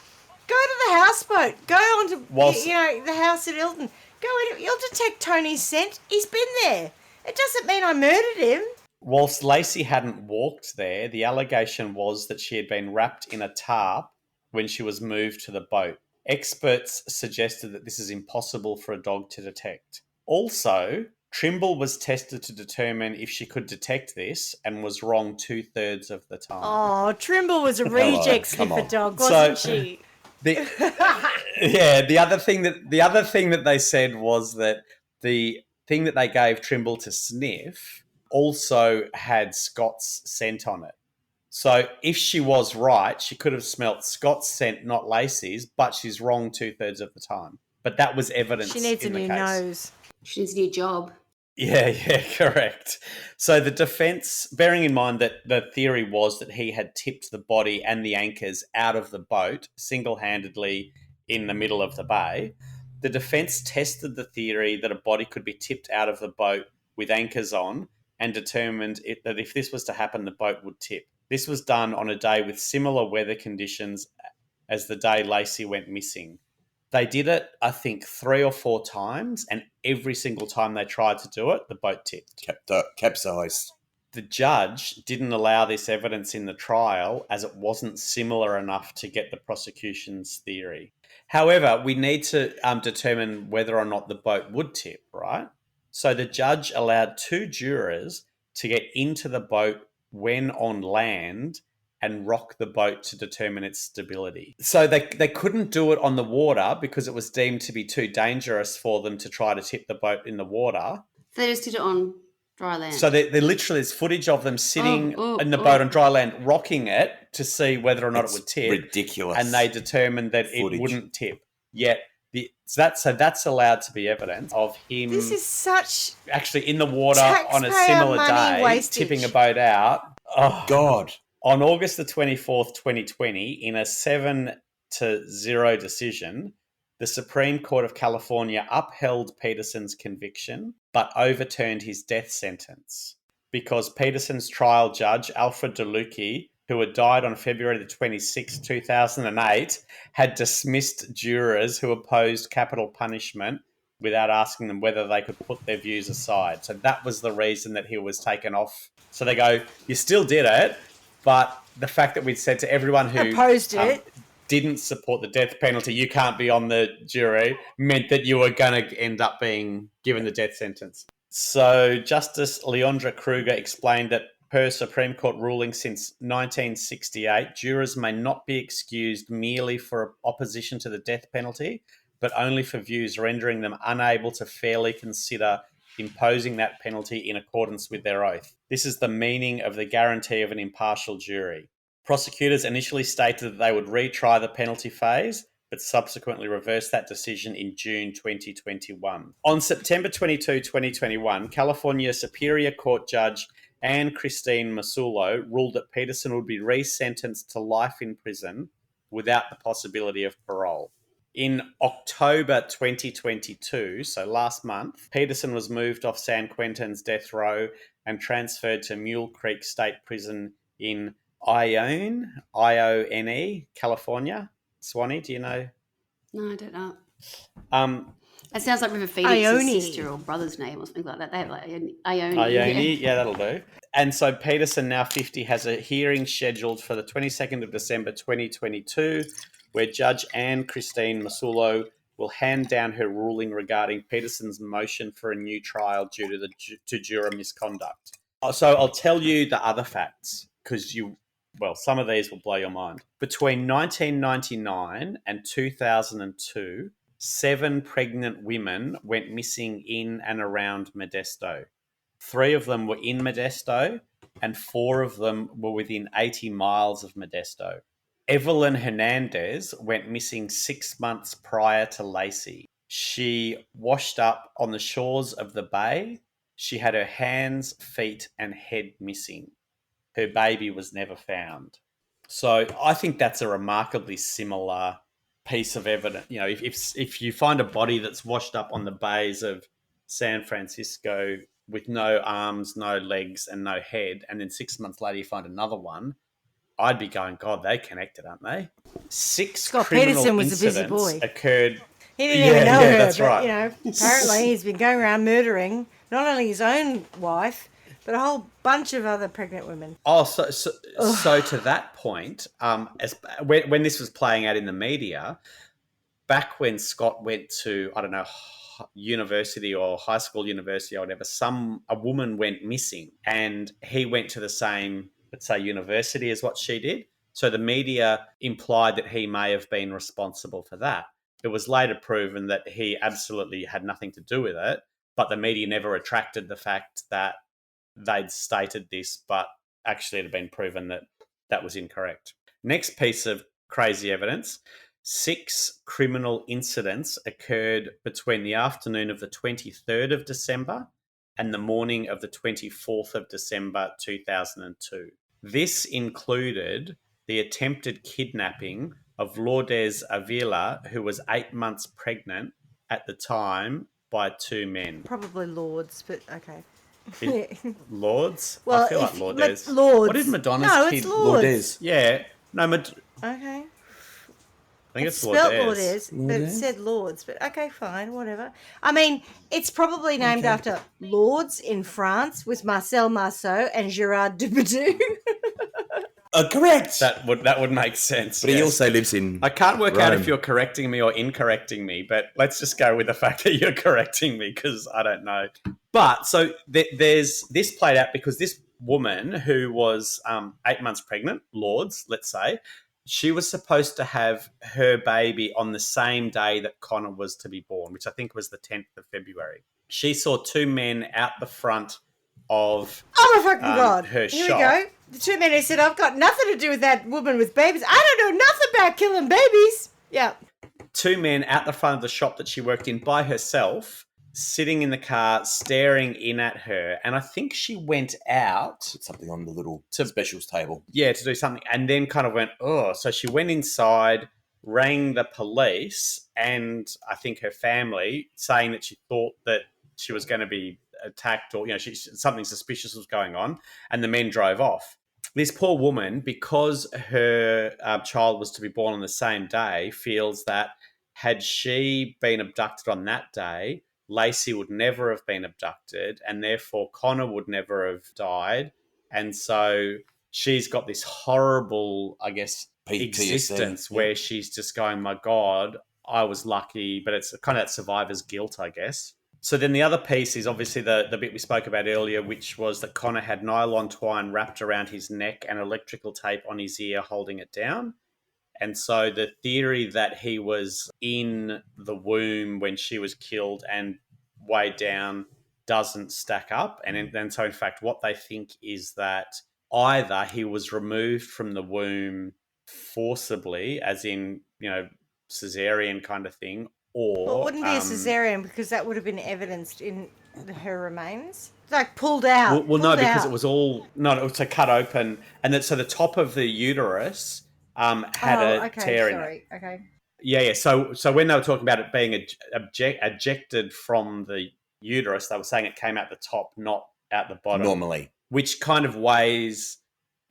Go to the houseboat. Go on to Whilst- the house at Ilton. Go in. You'll detect Tony's scent. He's been there. It doesn't mean I murdered him. Whilst Laci hadn't walked there, the allegation was that she had been wrapped in a tarp when she was moved to the boat. Experts suggested that this is impossible for a dog to detect. Also, Trimble was tested to determine if she could detect this and was wrong 2/3 of the time. Oh, Trimble was a reject come sniffer on. dog, wasn't So- she? The other thing that they said was that the thing that they gave Trimble to sniff also had Scott's scent on it. So if she was right, she could have smelt Scott's scent, not Laci's, but she's wrong 2/3 of the time. But that was evidence. She needs a in the new case. nose. She needs a new job. Yeah, correct. So the defense, bearing in mind that the theory was that he had tipped the body and the anchors out of the boat single-handedly in the middle of the bay, the defense tested the theory that a body could be tipped out of the boat with anchors on and determined that if this was to happen, the boat would tip. This was done on a day with similar weather conditions as the day Laci went missing. They did it, I think, 3 or 4 times, and every single time they tried to do it, the boat tipped. Capsized. The judge didn't allow this evidence in the trial as it wasn't similar enough to get the prosecution's theory. However, we need to determine whether or not the boat would tip, right? So the judge allowed 2 jurors to get into the boat when on land and rock the boat to determine its stability. So they couldn't do it on the water because it was deemed to be too dangerous for them to try to tip the boat in the water. They just did it on dry land. So they literally, there's footage of them sitting in the boat on dry land, rocking it to see whether or not it would tip. Ridiculous. And they determined that footage. it wouldn't tip. Yet that's allowed to be evidence of him This is such actually in the water on a taxpayer similar money day, wastage. tipping a boat out. Oh, God. On August the 24th, 2020, in a 7-0 decision, the Supreme Court of California upheld Peterson's conviction but overturned his death sentence because Peterson's trial judge, Alfred DeLucchi, who had died on February the 26th, 2008, had dismissed jurors who opposed capital punishment without asking them whether they could put their views aside. So that was the reason that he was taken off. So they go, you still did it, but the fact that we'd said to everyone who opposed it. Didn't support the death penalty, you can't be on the jury, meant that you were going to end up being given the death sentence. So Justice Leondra Kruger explained that per Supreme Court ruling since 1968, jurors may not be excused merely for opposition to the death penalty, but only for views rendering them unable to fairly consider imposing that penalty in accordance with their oath. This is the meaning of the guarantee of an impartial jury. Prosecutors initially stated that they would retry the penalty phase, but subsequently reversed that decision in June 2021. On September 22, 2021, California Superior Court Judge Anne Christine Masullo ruled that Peterson would be resentenced to life in prison without the possibility of parole. In October 2022, so last month, Peterson was moved off San Quentin's death row and transferred to Mule Creek State Prison in Ione, California. Swanee, do you know? No, I don't know. It sounds like River Phoenix's Ione. sister or brother's name or something like that. They have like Ione. Ione, yeah, that'll do. And so Peterson, now 50, has a hearing scheduled for the 22nd of December 2022, where Judge Anne Christine Masulo will hand down her ruling regarding Peterson's motion for a new trial due to juror misconduct. So I'll tell you the other facts, because some of these will blow your mind. Between 1999 and 2002, 7 pregnant women went missing in and around Modesto. 3 of them were in Modesto, and 4 of them were within 80 miles of Modesto. Evelyn Hernandez went missing 6 months prior to Laci. She washed up on the shores of the bay. She had her hands, feet, and head missing. Her baby was never found. So I think that's a remarkably similar piece of evidence. You know, if you find a body that's washed up on the bays of San Francisco with no arms, no legs, and no head, and then 6 months later you find another one, I'd be going, God, they connected, aren't they? 6 Scott criminal Peterson was a busy incidents boy. occurred. He didn't even know her, that's but, right. you know, apparently he's been going around murdering not only his own wife, but a whole bunch of other pregnant women. Oh, so to that point, when this was playing out in the media, back when Scott went to, I don't know, university or high school university or whatever, a woman went missing, and he went to the same, let's say, university as what she did. So the media implied that he may have been responsible for that. It was later proven that he absolutely had nothing to do with it, but the media never retracted the fact that they'd stated this, but actually it had been proven that that was incorrect. Next piece of crazy evidence: 6 criminal incidents occurred between the afternoon of the 23rd of December and the morning of the 24th of December 2002. This included the attempted kidnapping of Lourdes Avila, who was 8 months pregnant at the time, by 2 men. Probably Lords, but okay. Lords? Well, I feel like Lourdes. Lords. What did Madonna's No, kid? it's Lords. Lourdes. Yeah. No, Okay. I think it's spelt Lourdes. Lourdes, but it said Lords. But okay, fine, whatever. I mean, it's probably named after Lourdes in France with Marcel Marceau and Gerard Depardieu. Correct. That would make sense. But he also lives in I can't work out Rome. if you're correcting me or incorrecting me, but let's just go with the fact that you're correcting me, because I don't know. But so there's this played out because this woman who was 8 months pregnant, Lourdes, let's say, she was supposed to have her baby on the same day that Connor was to be born, which I think was the 10th of February. She saw 2 men out the front of Oh my fucking God. her Here shop. we go. The 2 men who said, I've got nothing to do with that woman with babies. I don't know nothing about killing babies. Yeah. 2 men out the front of the shop that she worked in by herself, sitting in the car, staring in at her. And I think she went out. Put something on the little specials table. Yeah, to do something. And then kind of went, oh. So she went inside, rang the police and I think her family, saying that she thought that she was going to be attacked or, you know, something suspicious was going on. And the men drove off. This poor woman, because her child was to be born on the same day, feels that had she been abducted on that day, Laci would never have been abducted and therefore Connor would never have died. And so she's got this horrible, I guess, existence where she's just going, my God, I was lucky, but it's kind of that survivor's guilt, I guess. So then the other piece is obviously the bit we spoke about earlier, which was that Connor had nylon twine wrapped around his neck and electrical tape on his ear holding it down. And so the theory that he was in the womb when she was killed and weighed down doesn't stack up. And so, in fact, what they think is that either he was removed from the womb forcibly, as in, you know, cesarean kind of thing, or... Well, it wouldn't be a cesarean because that would have been evidenced in her remains. Like pulled out. Well, no, because it was all... No, it was cut open. And so the top of the uterus... had a tear in it. Okay. Yeah. So when they were talking about it being ejected from the uterus, they were saying it came out the top, not out the bottom. Normally. Which kind of weighs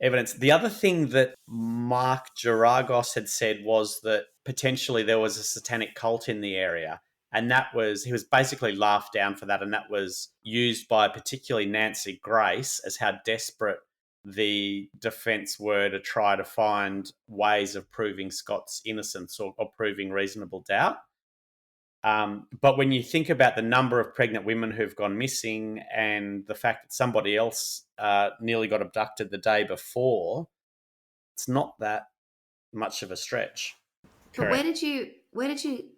evidence. The other thing that Mark Geragos had said was that potentially there was a satanic cult in the area. And he was basically laughed down for that. And that was used by particularly Nancy Grace as how desperate the defense were to try to find ways of proving Scott's innocence or proving reasonable doubt. But when you think about the number of pregnant women who've gone missing and the fact that somebody else nearly got abducted the day before, it's not that much of a stretch. But where did you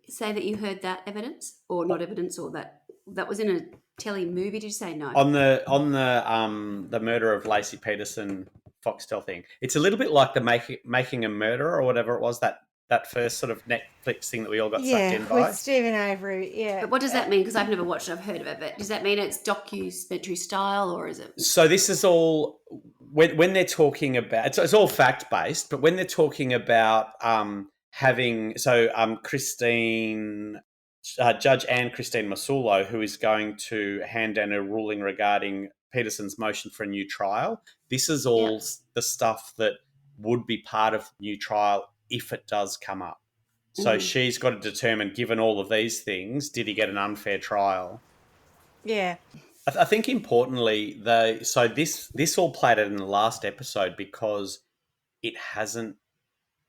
say that you heard that evidence, or not evidence, or that was in a telly movie? Did you say no? On the murder of Laci Peterson Foxtel thing, it's a little bit like the making a murderer or whatever it was, that first sort of Netflix thing that we all got sucked in by. Yeah, with Stephen Avery. Yeah. But what does that mean? Because I've never watched it. I've heard of it. But does that mean it's documentary style, or is it? So this is all when they're talking about it's all fact based, but when they're talking about Judge Anne Christine Masulo, who is going to hand down a ruling regarding Peterson's motion for a new trial. This is all the stuff that would be part of new trial if it does come up. So she's got to determine, given all of these things, did he get an unfair trial? Yeah. I think importantly, this all played out in the last episode because it hasn't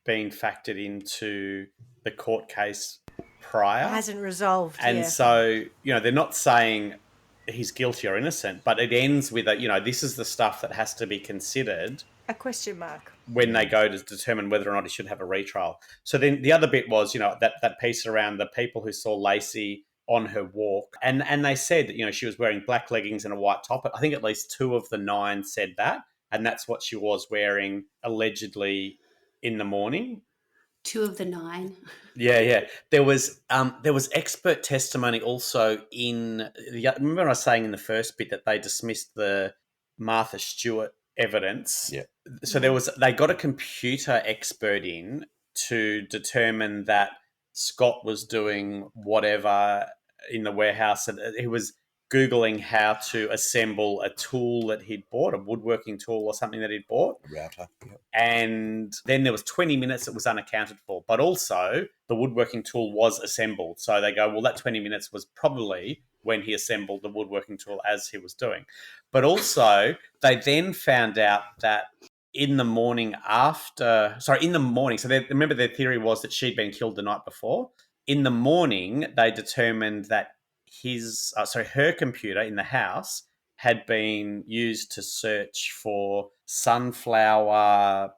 been factored into the court case prior. It hasn't resolved. And so, they're not saying he's guilty or innocent, but it ends with this is the stuff that has to be considered. A question mark. When they go to determine whether or not he should have a retrial. So then the other bit was, that piece around the people who saw Laci on her walk. And they said that, she was wearing black leggings and a white top. I think at least 2 of the 9 said that. And that's what she was wearing allegedly in the morning. 2 of the 9. Yeah. There was expert testimony also remember I was saying in the first bit that they dismissed the Martha Stewart evidence. Yeah. So they got a computer expert in to determine that Scott was doing whatever in the warehouse, and he was Googling how to assemble a tool that he'd bought, a woodworking tool or something that he'd bought. A router. Yep. And then there was 20 minutes that was unaccounted for. But also the woodworking tool was assembled. So they go, well, that 20 minutes was probably when he assembled the woodworking tool as he was doing. But also they then found out that in the morning, so remember their theory was that she'd been killed the night before. In the morning, they determined that her computer in the house had been used to search for sunflower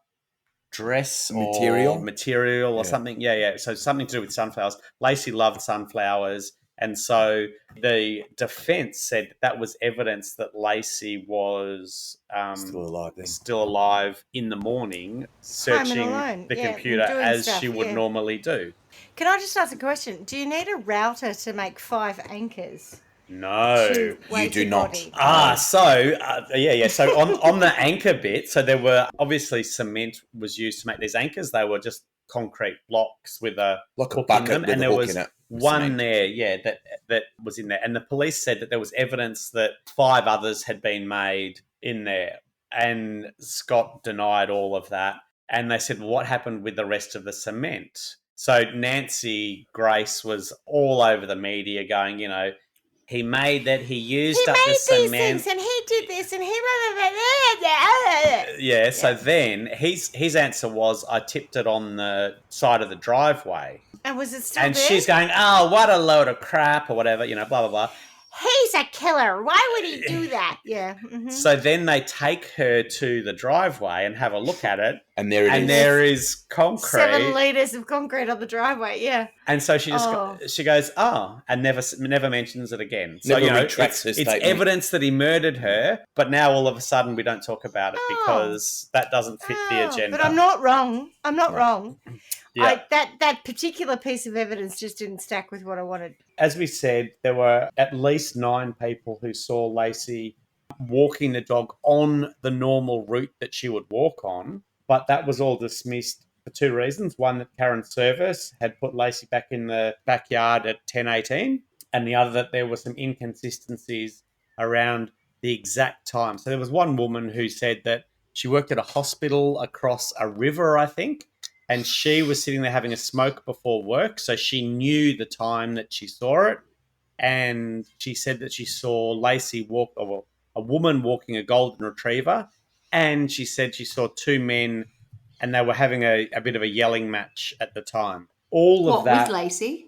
dress material or something. Yeah. So something to do with sunflowers. Laci loved sunflowers. And so the defense said that was evidence that Laci was still alive in the morning, searching the computer as she would normally do. Can I just ask a question? Do you need a router to make 5 anchors? No, you do not. So on the anchor bit, so there were obviously cement was used to make these anchors. They were just concrete blocks with a hook in them, and there was one there, that was in there. And the police said that there was evidence that 5 others had been made in there, and Scott denied all of that. And they said, well, what happened with the rest of the cement? So Nancy Grace was all over the media going, he made that, he used up the cement. He made these things and he did this and he... Yeah, so then his answer was, I tipped it on the side of the driveway. And was it still and there? She's going, oh, what a load of crap or whatever, blah, blah, blah. He's a killer. Why would he do that? Yeah. Mm-hmm. So then they take her to the driveway and have a look at it. And there is concrete. 7 litres of concrete on the driveway, yeah. And so she she goes, and never mentions it again. So, it's evidence that he murdered her, but now all of a sudden we don't talk about it because that doesn't fit the agenda. But I'm not wrong. Wrong. Yeah. That particular piece of evidence just didn't stack with what I wanted. As we said, there were at least 9 people who saw Laci walking the dog on the normal route that she would walk on, but that was all dismissed for 2 reasons. One, that Karen Service had put Laci back in the backyard at 10:18, and the other that there were some inconsistencies around the exact time. So there was one woman who said that she worked at a hospital across a river, I think, and she was sitting there having a smoke before work, so she knew the time that she saw it. And she said that she saw Laci walk, or a woman walking a golden retriever, and she said she saw two men, and they were having a bit of a yelling match at the time. All of that with Laci?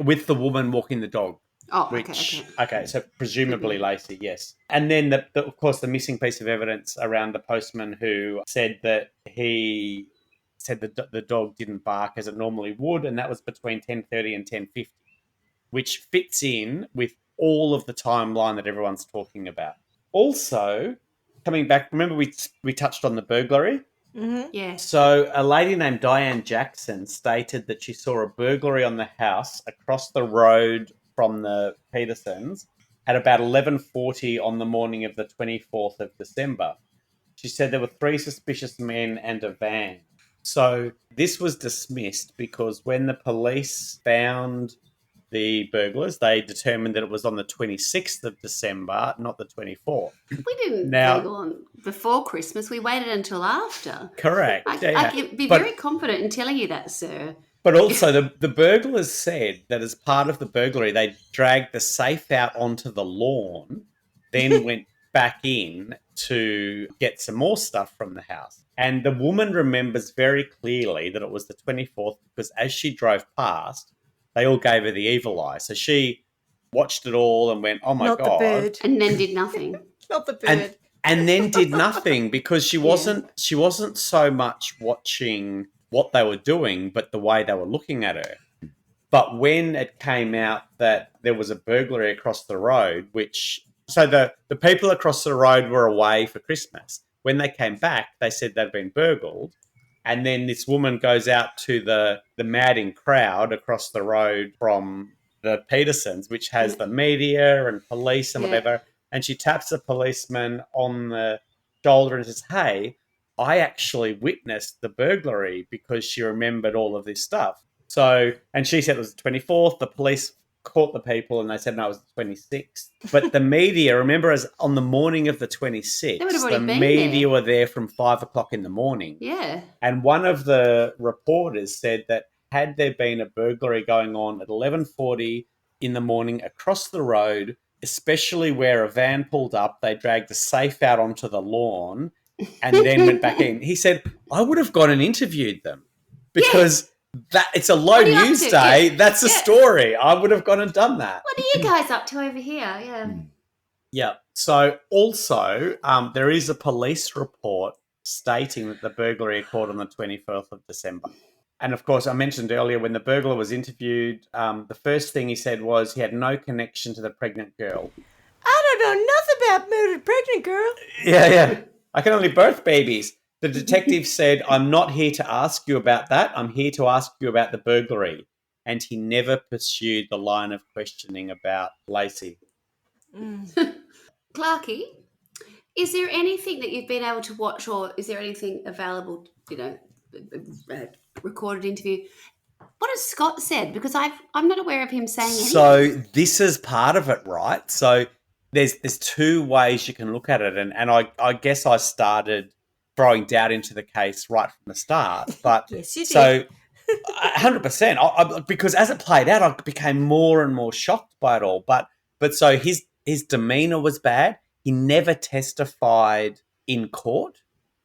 with the woman walking the dog. Oh, Okay, so presumably Laci, yes. And then, of course, the missing piece of evidence around the postman who said that he said that the dog didn't bark as it normally would, and that was between 10:30 and 10:50, which fits in with all of the timeline that everyone's talking about. Also, coming back, remember we touched on the burglary? Mm-hmm. Yeah. So a lady named Diane Jackson stated that she saw a burglary on the house across the road from the Petersons at about 11:40 on the morning of the 24th of December. She said there were 3 suspicious men and a van. So this was dismissed because when the police found the burglars, they determined that it was on the 26th of December, not the 24th. We didn't Now- burgle on before Christmas. We waited until after. Correct. I Yeah. can be But- very confident in telling you that, sir. But also, the burglars said that as part of the burglary, they dragged the safe out onto the lawn, then went back in to get some more stuff from the house. And the woman remembers very clearly that it was the 24th because as she drove past, they all gave her the evil eye. So she watched it all and went, oh, my Not God. the bird. And then did nothing. Not the bird. And then did nothing because she wasn't so much watching what they were doing, but the way they were looking at her. But when it came out that there was a burglary across the road, so the people across the road were away for Christmas. When they came back, they said they'd been burgled. And then this woman goes out to the madding crowd across the road from the Petersons, which has the media and police and whatever. And she taps a policeman on the shoulder and says, hey, I actually witnessed the burglary because she remembered all of this stuff. So, and she said it was the 24th. The police caught the people and they said, no, it was the 26th. But the media, remember, as on the morning of the 26th, They would have already the been media there. were there from 5 o'clock in the morning. Yeah. And one of the reporters said that had there been a burglary going on at 11:40 in the morning across the road, especially where a van pulled up, they dragged the safe out onto the lawn and then went back in. He said, I would have gone and interviewed them because that it's a low What are you up news to? day. Yeah. That's a story. I would have gone and done that. What are you guys up to over here? Yeah. Yeah. So also, there is a police report stating that the burglary occurred on the 24th of December. And of course, I mentioned earlier when the burglar was interviewed, the first thing he said was he had no connection to the pregnant girl. I don't know nothing about murdered pregnant girl. Yeah. I can only birth babies. The detective said, I'm not here to ask you about that. I'm here to ask you about the burglary. And he never pursued the line of questioning about Laci. Clarky, is there anything that you've been able to watch, or is there anything available, recorded interview? What has Scott said? Because I'm not aware of him saying anything. So this is part of it, right? So there's 2 ways you can look at it. And I guess I started throwing doubt into the case right from the start. But Yes, you did. So 100%. Because as it played out, I became more and more shocked by it all. But so his demeanor was bad. He never testified in court.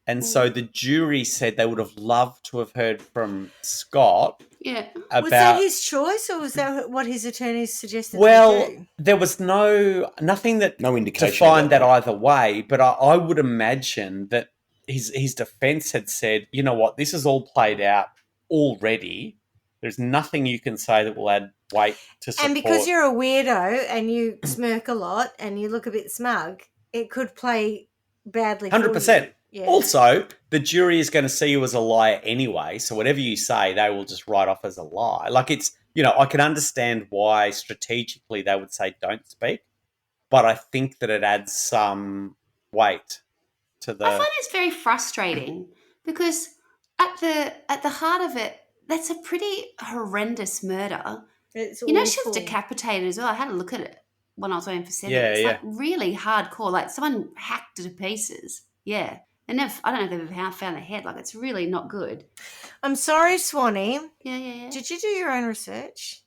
And so the jury said they would have loved to have heard from Scott Yeah. about... Was that his choice, or was that what his attorneys suggested? Well, there was nothing that No indication defined of that that. either way, but I would imagine that his defense had said, you know what, this is all played out already. There's nothing you can say that will add weight to support. and because you're a weirdo and you smirk a lot and you look a bit smug, it could play badly. 100%. Yeah. Also, the jury is going to see you as a liar anyway, so whatever you say, they will just write off as a lie. Like it's, I can understand why strategically they would say don't speak, but I think that it adds some weight to the... I find it's very frustrating because at the heart of it, that's a pretty horrendous murder. It's She was awful. decapitated as well. I had a look at it when I was waiting for 7. Yeah, it's yeah. like really hardcore. Like someone hacked it to pieces. Yeah. And I don't know if they've ever found the head. Like, it's really not good. I'm sorry, Swanee. Yeah. Did you do your own research?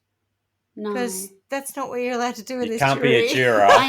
No. Because that's not what you're allowed to do in You this can't jury. be a juror. I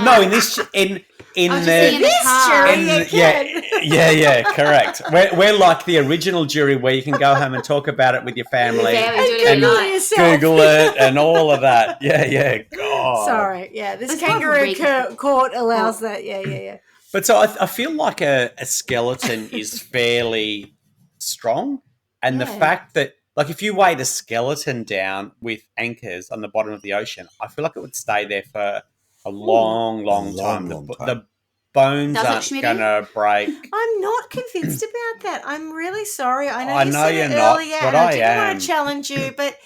know. No, in this in I was just the thinking the car. jury, you can. yeah, correct. We're like the original jury where you can go home and talk about it with your family, Yeah, we do it Google every night. yourself. Google it, and all of that. Yeah. God. Sorry, yeah. This It's kangaroo probably- court allows that. Yeah. But so I feel like a skeleton is fairly strong, and the Yeah. fact that, like, if you weighed a skeleton down with anchors on the bottom of the ocean, I feel like it would stay there for a long time. long time. The bones Does it, aren't Schmitty? going to break. I'm not convinced about that. I'm really sorry. I know I you know said you're it not, earlier, but and I I didn't want am. to challenge you, but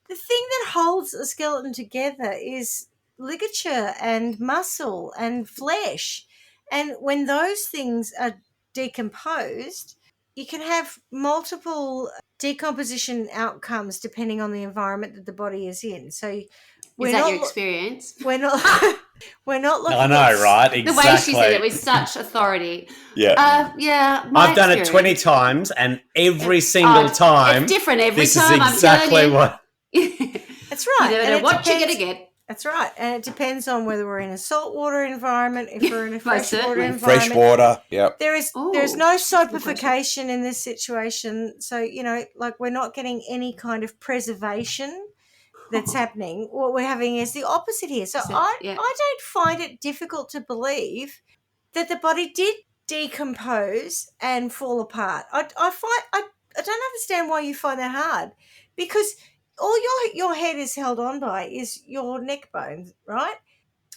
the thing that holds a skeleton together is ligature and muscle and flesh. And when those things are decomposed, you can have multiple decomposition outcomes depending on the environment that the body is in. So Is that your experience? we're not we're not looking I know, at right? The Exactly. way she said it with such authority. Yeah. Yeah. My I've done it 20 experience. times, and every single time, It's different every this time. is exactly I'm telling what. you. That's right. You never And know it what you're depends- going to get. That's right. And it depends on whether we're in a saltwater environment, if we're in a Most freshwater certainly. environment. Fresh water. Yep. There's Ooh, no good question. sopification in this situation. So, like we're not getting any kind of preservation that's happening. What we're having is the opposite here. So I don't find it difficult to believe that the body did decompose and fall apart. I don't understand why you find that hard, because all your head is held on by is your neck bones, right?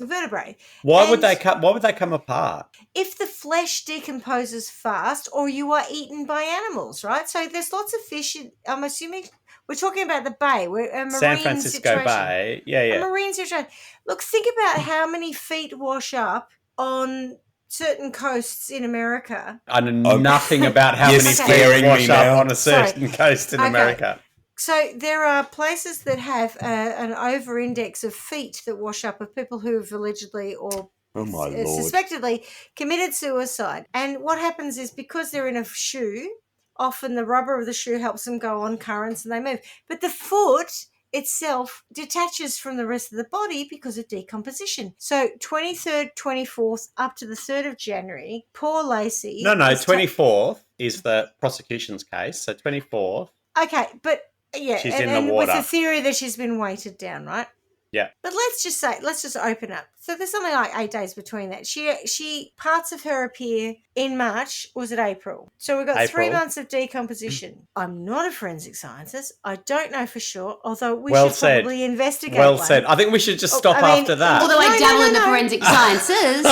Vertebrae. Why would And they come apart? if the flesh decomposes fast, or you are eaten by animals, right? So there's lots of fish. I'm assuming we're talking about the bay. We're a marine San Francisco situation. Bay. A Yeah. marine situation. Look, think about how many feet wash up on certain coasts in America. I know nothing about how You're many scaring feet wash me up now. on a certain coast in Okay. America. So there are places that have an over-index of feet that wash up of people who have allegedly or Oh my lord. suspectedly committed suicide. And what happens is, because they're in a shoe, often the rubber of the shoe helps them go on currents and they move. But the foot itself detaches from the rest of the body because of decomposition. So 23rd, 24th, up to the 3rd of January, poor Laci. No, is 24th is the prosecution's case. So 24th. Okay, but yeah, She's and, in the and with water. the theory that she's been weighted down, right? Yeah. But let's just open up. So there's something like 8 days between that. She parts of her appear in March. Was it April? So we've got 3 April. months of decomposition. I'm not a forensic scientist. I don't know for sure, although we Well should said. probably investigate Well one. said. I think we should just Oh, stop I mean, after that. Although I No, dabble in the no. forensic sciences.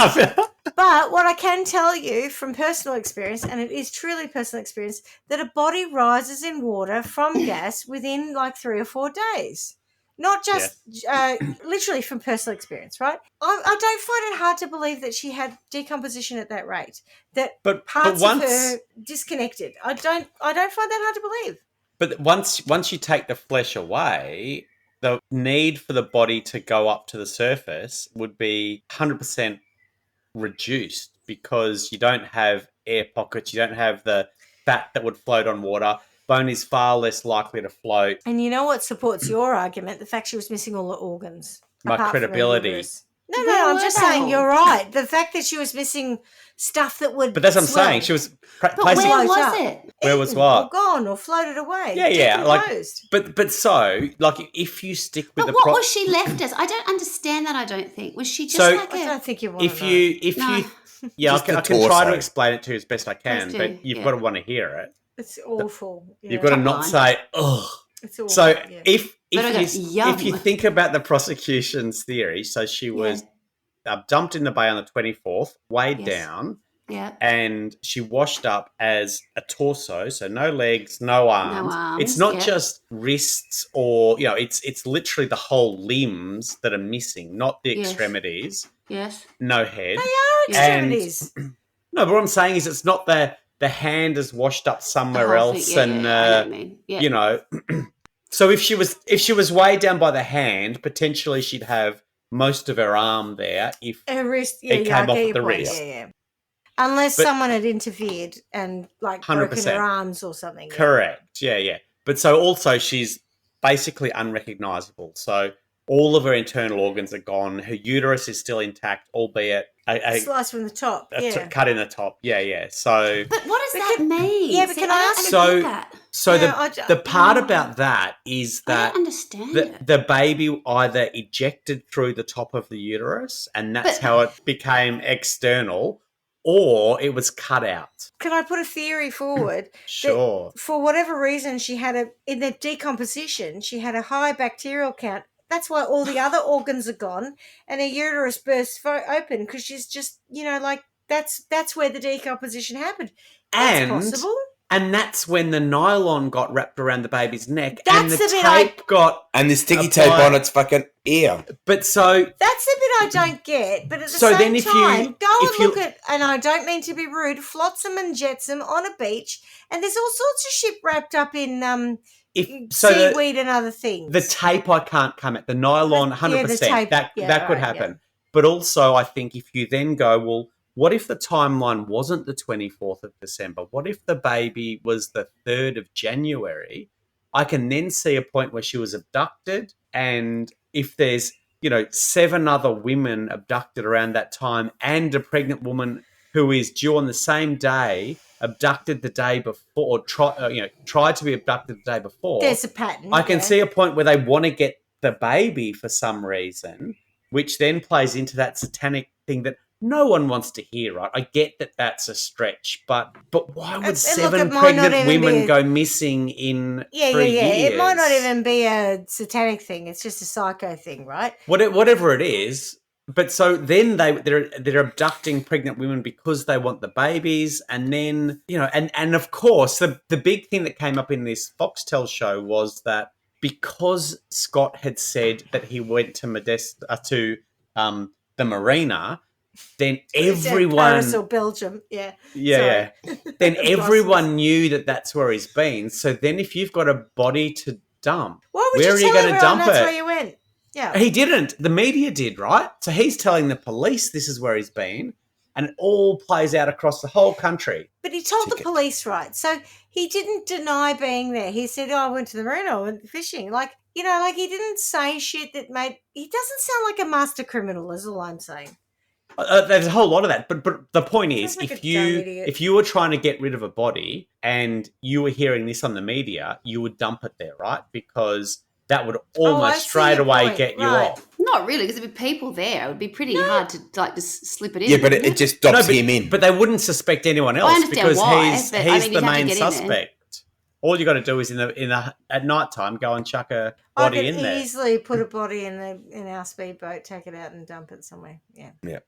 But what I can tell you from personal experience, and it is truly personal experience, that a body rises in water from gas within like 3 or 4 days. Not just literally from personal experience, right? I don't find it hard to believe that she had decomposition at that rate. That But parts once, of her disconnected. I don't find that hard to believe. But once you take the flesh away, the need for the body to go up to the surface would be 100% reduced, because you don't have air pockets, you don't have the fat that would float on water. Bone is far less likely to float. And you know what supports your argument? The fact she was missing all the organs. My apart from her credibility. uterus. No, Where I'm were just they saying all? you're right. The fact that she was missing stuff that would But that's what I'm swell. saying. She was But placing. where Float was up. it? Where was Eaten what? Or gone or floated away. Yeah, like. Decomposed. But so, like, if you stick with But the what was she left as? I don't understand that. I don't think was she just So- like I a. don't think you want if to know. you No. yeah, Just I the can try to torso. explain it to you as best I can, Please do, but you've yeah. got to want to hear it. It's awful. Yeah. You've got to Top not line. say ugh. It's awful. So yeah. if But I go, if you think about the prosecution's theory, so she was dumped in the bay on the 24th, weighed Yes. down, Yeah. and she washed up as a torso, so no legs, no arms. arms, It's not yeah. just wrists, or it's literally the whole limbs that are missing, not the Yes. extremities, Yes. no head. Extremities. No, but what I'm saying is it's not the hand is washed up somewhere The whole else, thing, yeah, I know what you mean. Yeah. you know. So if she was weighed down by the hand, potentially she'd have most of her arm there. If Her wrist. It came I off get at your the point. wrist. Yeah. Unless But- someone had interfered and like broken 100%. her arms or something. yeah. Correct. Yeah. But so also she's basically unrecognizable. So all of her internal organs are gone. Her uterus is still intact, albeit a Slice from the top. Yeah. cut in the top. Yeah. So But what does that mean? yeah, but can I ask- So- get that. so Yeah, the part about that is I that don't understand it. the baby either ejected through the top of the uterus and that's But- how it became external, or it was cut out. Can I put a theory forward? Sure. For whatever reason, she had in the decomposition, she had a high bacterial count. That's why all the other organs are gone, and her uterus burst open because she's just, like that's where the decomposition happened. That's And possible. And that's when the nylon got wrapped around the baby's neck and That's the the bit tape got. And the sticky Apply- tape on its fucking ear. But so That's the bit I don't get. But at the So same then if you- time, go if and you- look at, and I don't mean to be rude, flotsam and jetsam on a beach, and there's all sorts of shit wrapped up in seaweed and other things. the tape I can't come at the nylon, Yeah, 100%. the tape. That Yeah, that could right, happen. But also, I think if you then go, well, what if the timeline wasn't the 24th of December? What if the baby was the 3rd of January? I can then see a point where she was abducted, and if there's 7 other women abducted around that time, and a pregnant woman who is due on the same day, abducted the day before, or tried to be abducted the day before. There's a pattern. I can yeah. see a point where they want to get the baby for some reason, which then plays into that satanic thing that no one wants to hear, right? I get that that's a stretch, but why would Look, 7 it might not pregnant even women be go missing in 3 Yeah. years? It might not even be a satanic thing. It's just a psycho thing, right? Whatever it is. But so then they're abducting pregnant women because they want the babies, and then and of course the big thing that came up in this Foxtel show was that because Scott had said that he went to the marina, then everyone Paris or Belgium, yeah. yeah. Sorry. Then everyone knew that that's where he's been. So then if you've got a body to dump, Why would where you are you tell going to everyone dump that's it? where you went? Yeah. He didn't. The media did, right? So he's telling the police this is where he's been, and it all plays out across the whole country. But he told the Ticket. police, right? So he didn't deny being there. He said, I went to the marina, I went fishing. Like he didn't say shit that he doesn't sound like a master criminal, is all I'm saying. There's a whole lot of that, but the point is, Sounds like if a dumb idiot. if you were trying to get rid of a body and you were hearing this on the media, you would dump it there, right? Because that would I almost see straight your away point, get you right. off. Not really, because there'd be people there. It would be pretty hard to just slip it in. Yeah, but wouldn't it just docks but, him in. but they wouldn't suspect anyone else understand because why, he's but, I he's mean, the you'd have to main get in there. suspect. All you got to do is at night time go and chuck a I body could in there. easily put a body in our speedboat, take it out and dump it somewhere. Yeah. Yeah.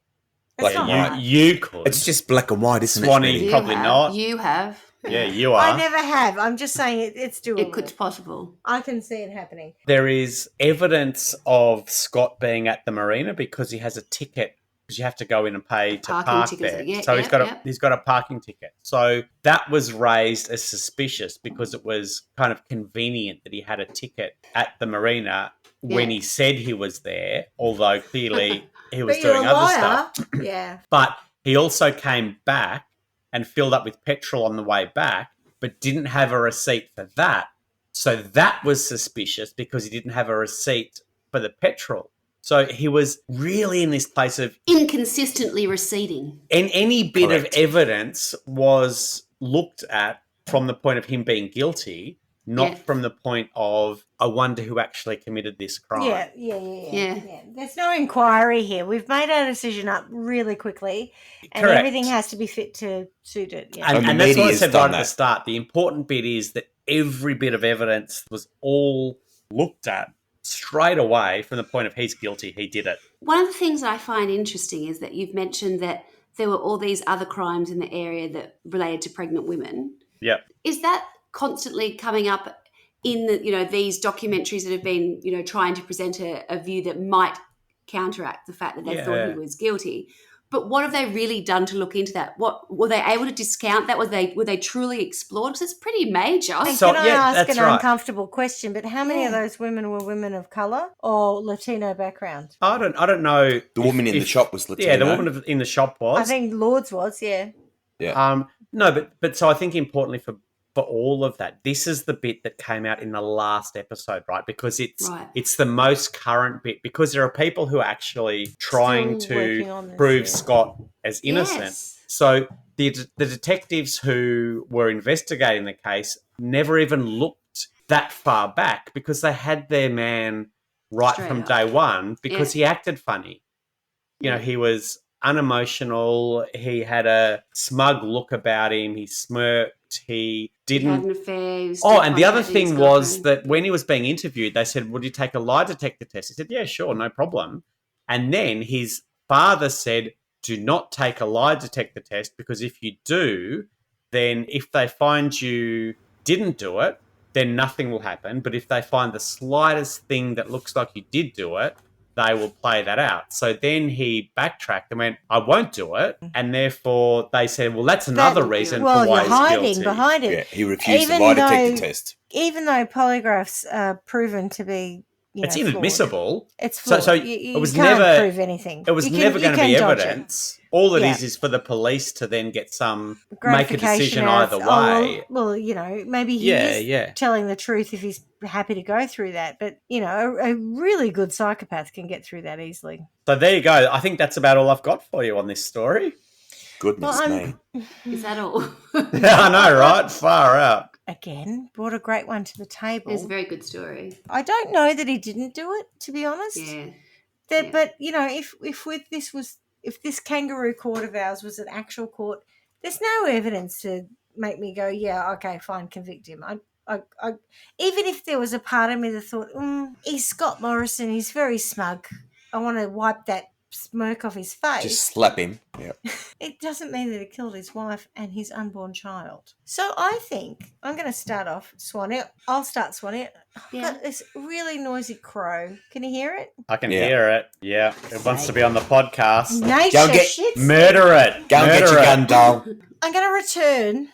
That's Like not you- hard. You could. It's just black and white, isn't Swanee. it? You Probably have. not. You have. Yeah, you are. I never have. I'm just saying it's doable. It could possible. I can see it happening. There is evidence of Scott being at the marina because he has a ticket, because you have to go in and pay to Parking park tickets, there. yeah, So yeah. he's got a parking ticket. So that was raised as suspicious because it was kind of convenient that he had a ticket at the marina when Yeah. he said he was there, although clearly he was But you're doing a other liar. stuff. Yeah. But he also came back and filled up with petrol on the way back, but didn't have a receipt for that. So that was suspicious because he didn't have a receipt for the petrol. So he was really in this place of Inconsistently receding. any bit Correct. of evidence was looked at from the point of him being guilty, not Yeah. from the point of, I wonder who actually committed this crime. Yeah. There's no inquiry here. We've made our decision up really quickly, and Correct. everything has to be fit to suit it. Yeah. And, the and that's what I media's said done right at the that. start. The important bit is that every bit of evidence was all looked at straight away from the point of he's guilty, he did it. One of the things that I find interesting is that you've mentioned that there were all these other crimes in the area that related to pregnant women. Yep. Is that constantly coming up in the, these documentaries that have been, trying to present a view that might counteract the fact that they thought he was guilty? But what have they really done to look into that? What were they able to discount that? Were they truly explored? Because it's pretty major. And So, can I yeah, ask that's an right. uncomfortable question? But how many of those women were women of color or Latino background? I don't know. The woman in the shop was Latino. Yeah, the woman in the shop was. I think Lord's was, yeah. Yeah. No, but so I think importantly for all of that, this is the bit that came out in the last episode, right? Because it's the most current bit, because there are people who are actually trying Still working to on this, prove yeah. Scott as innocent. Yes. So the detectives who were investigating the case never even looked that far back, because they had their man right Straight from up. day one, because he acted funny. You know, Yeah. he was unemotional. He had a smug look about him. He smirked. He He had didn't. an affair. He was Oh, still and the other contacting his thing was girlfriend. that when he was being interviewed, they said, "Would you take a lie detector test?" He said, "Yeah, sure, no problem." And then his father said, "Do not take a lie detector test, because if you do, then if they find you didn't do it, then nothing will happen. But if they find the slightest thing that looks like you did do it, they will play that out." So then he backtracked and went, "I won't do it." And therefore they said, "Well, that's another reason Well, for why you're he's hiding guilty." behind it. Yeah, he refused the Even lie though- detector test. Even though polygraphs are proven to be, It's flawed. inadmissible. It's So- flawed. so you it was can't never- prove anything. It was You never going to can be dodge it. evidence. All it Yeah. is for the police to then get some, make a Gratification decision out of- either way. well, maybe he Yeah, is yeah. telling the truth if he's happy to go through that. But, a really good psychopath can get through that easily. So there you go. I think that's about all I've got for you on this story. Goodness Well, me. Is that all? I know, right? Far out. Again, brought a great one to the table. It's a very good story. I don't know that he didn't do it, to be honest. Yeah. That, Yeah. But if this kangaroo court of ours was an actual court, there's no evidence to make me go, yeah, okay, fine, convict him. I even if there was a part of me that thought, he's Scott Morrison, he's very smug, I want to wipe that smirk off his face. Just slap him. Yeah. It doesn't mean that he killed his wife and his unborn child. So I think I'm going to start off, Swanee. I'll start, Swanee. I've Yeah. got this really noisy crow. Can you hear it? I can Yeah. hear it. Yeah. It wants to be on the podcast. Nature Go get- shits. Murder it. Go and get Murder your it. gun, doll. I'm going to return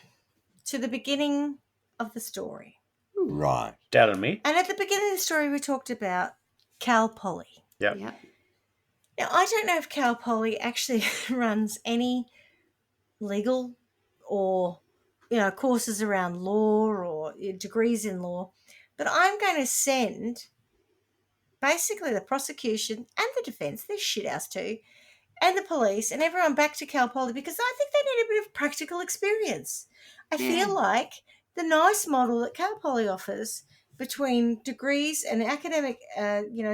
to the beginning of the story. Right. Doubted me. And at the beginning of the story, we talked about Cal Poly. Yep. Yep. Now, I don't know if Cal Poly actually runs any legal or, courses around law or degrees in law, but I'm going to send basically the prosecution and the defence, they're shithouse too, and the police and everyone back to Cal Poly, because I think they need a bit of practical experience. I feel like the nice model that Cal Poly offers between degrees and academic,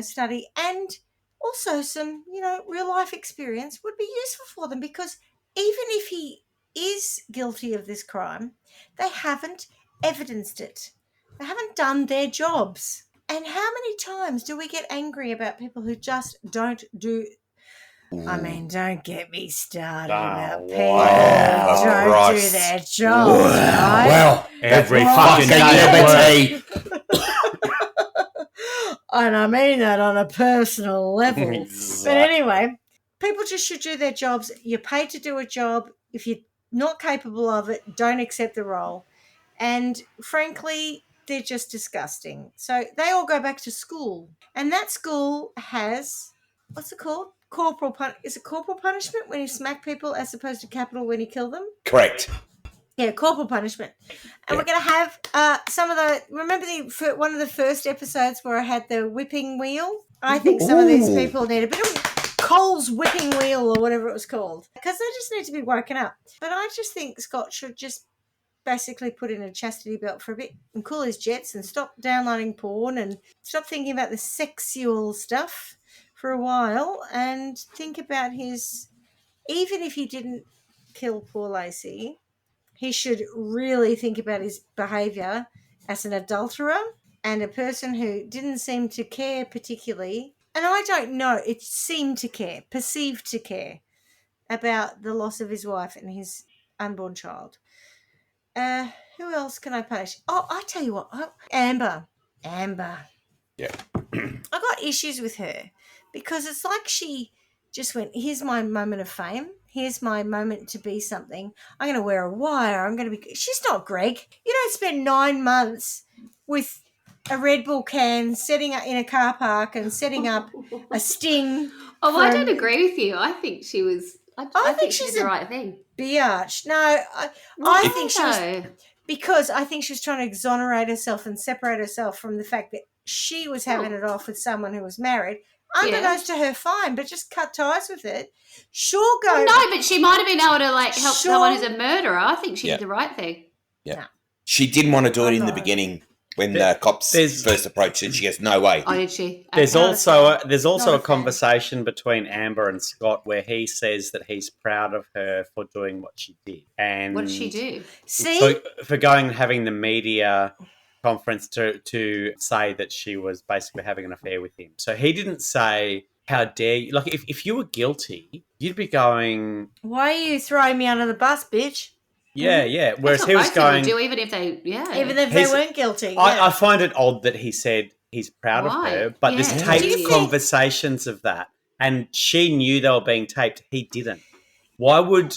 study and also some, real life experience would be useful for them, because even if he is guilty of this crime, they haven't evidenced it. They haven't done their jobs. And how many times do we get angry about people who just don't do? I mean, don't get me started about people wow. who don't Christ. do their jobs, right? Well, Every fucking fucking day at liberty. And I mean that on a personal level. Exactly. But anyway, people just should do their jobs. You're paid to do a job. If you're not capable of it, don't accept the role. And frankly, they're just disgusting. So they all go back to school. And that school has, what's it called? Is it corporal punishment when you smack people as opposed to capital when you kill them? Correct. Yeah, corporal punishment. And we're going to have some of the, remember one of the first episodes where I had the whipping wheel? I think some of these people need a bit of Cole's whipping wheel or whatever it was called, because they just need to be woken up. But I just think Scott should just basically put in a chastity belt for a bit and cool his jets and stop downloading porn and stop thinking about the sexual stuff for a while and think about even if he didn't kill poor Laci, he should really think about his behaviour as an adulterer and a person who didn't seem to care particularly, and I don't know, it seemed to care, perceived to care about the loss of his wife and his unborn child. Who else can I punish? Oh, I tell you what, Amber. Yeah. I got issues with her because it's like she just went, here's my moment of fame. Here's my moment to be something. I'm going to wear a wire. She's not Greg. You don't spend 9 months with a Red Bull can setting up in a car park and setting up a sting. Oh, I don't agree with you. I think she was. I think she she's did the right thing. biatch. No, I think she was, because I think she was trying to exonerate herself and separate herself from the fact that she was having it off with someone who was married. Unbeknownst to her, fine, but just cut ties with it. Sure, go. Well, no, but she might have been able to help someone who's a murderer. I think she did the right thing. Yeah. No. She didn't want to do it in the beginning when the cops first approached her. She goes, "No way." Oh, did she? There's also a conversation between Amber and Scott where he says that he's proud of her for doing what she did. And what did she do? See, for going and having the media conference to say that she was basically having an affair with him. So he didn't say, "How dare you?" Like if you were guilty, you'd be going, "Why are you throwing me under the bus, bitch?" Yeah. Whereas he was going, do even if they weren't guilty. I find it odd that he said he's proud of her, but there's taped conversations of that, and she knew they were being taped. He didn't. Why would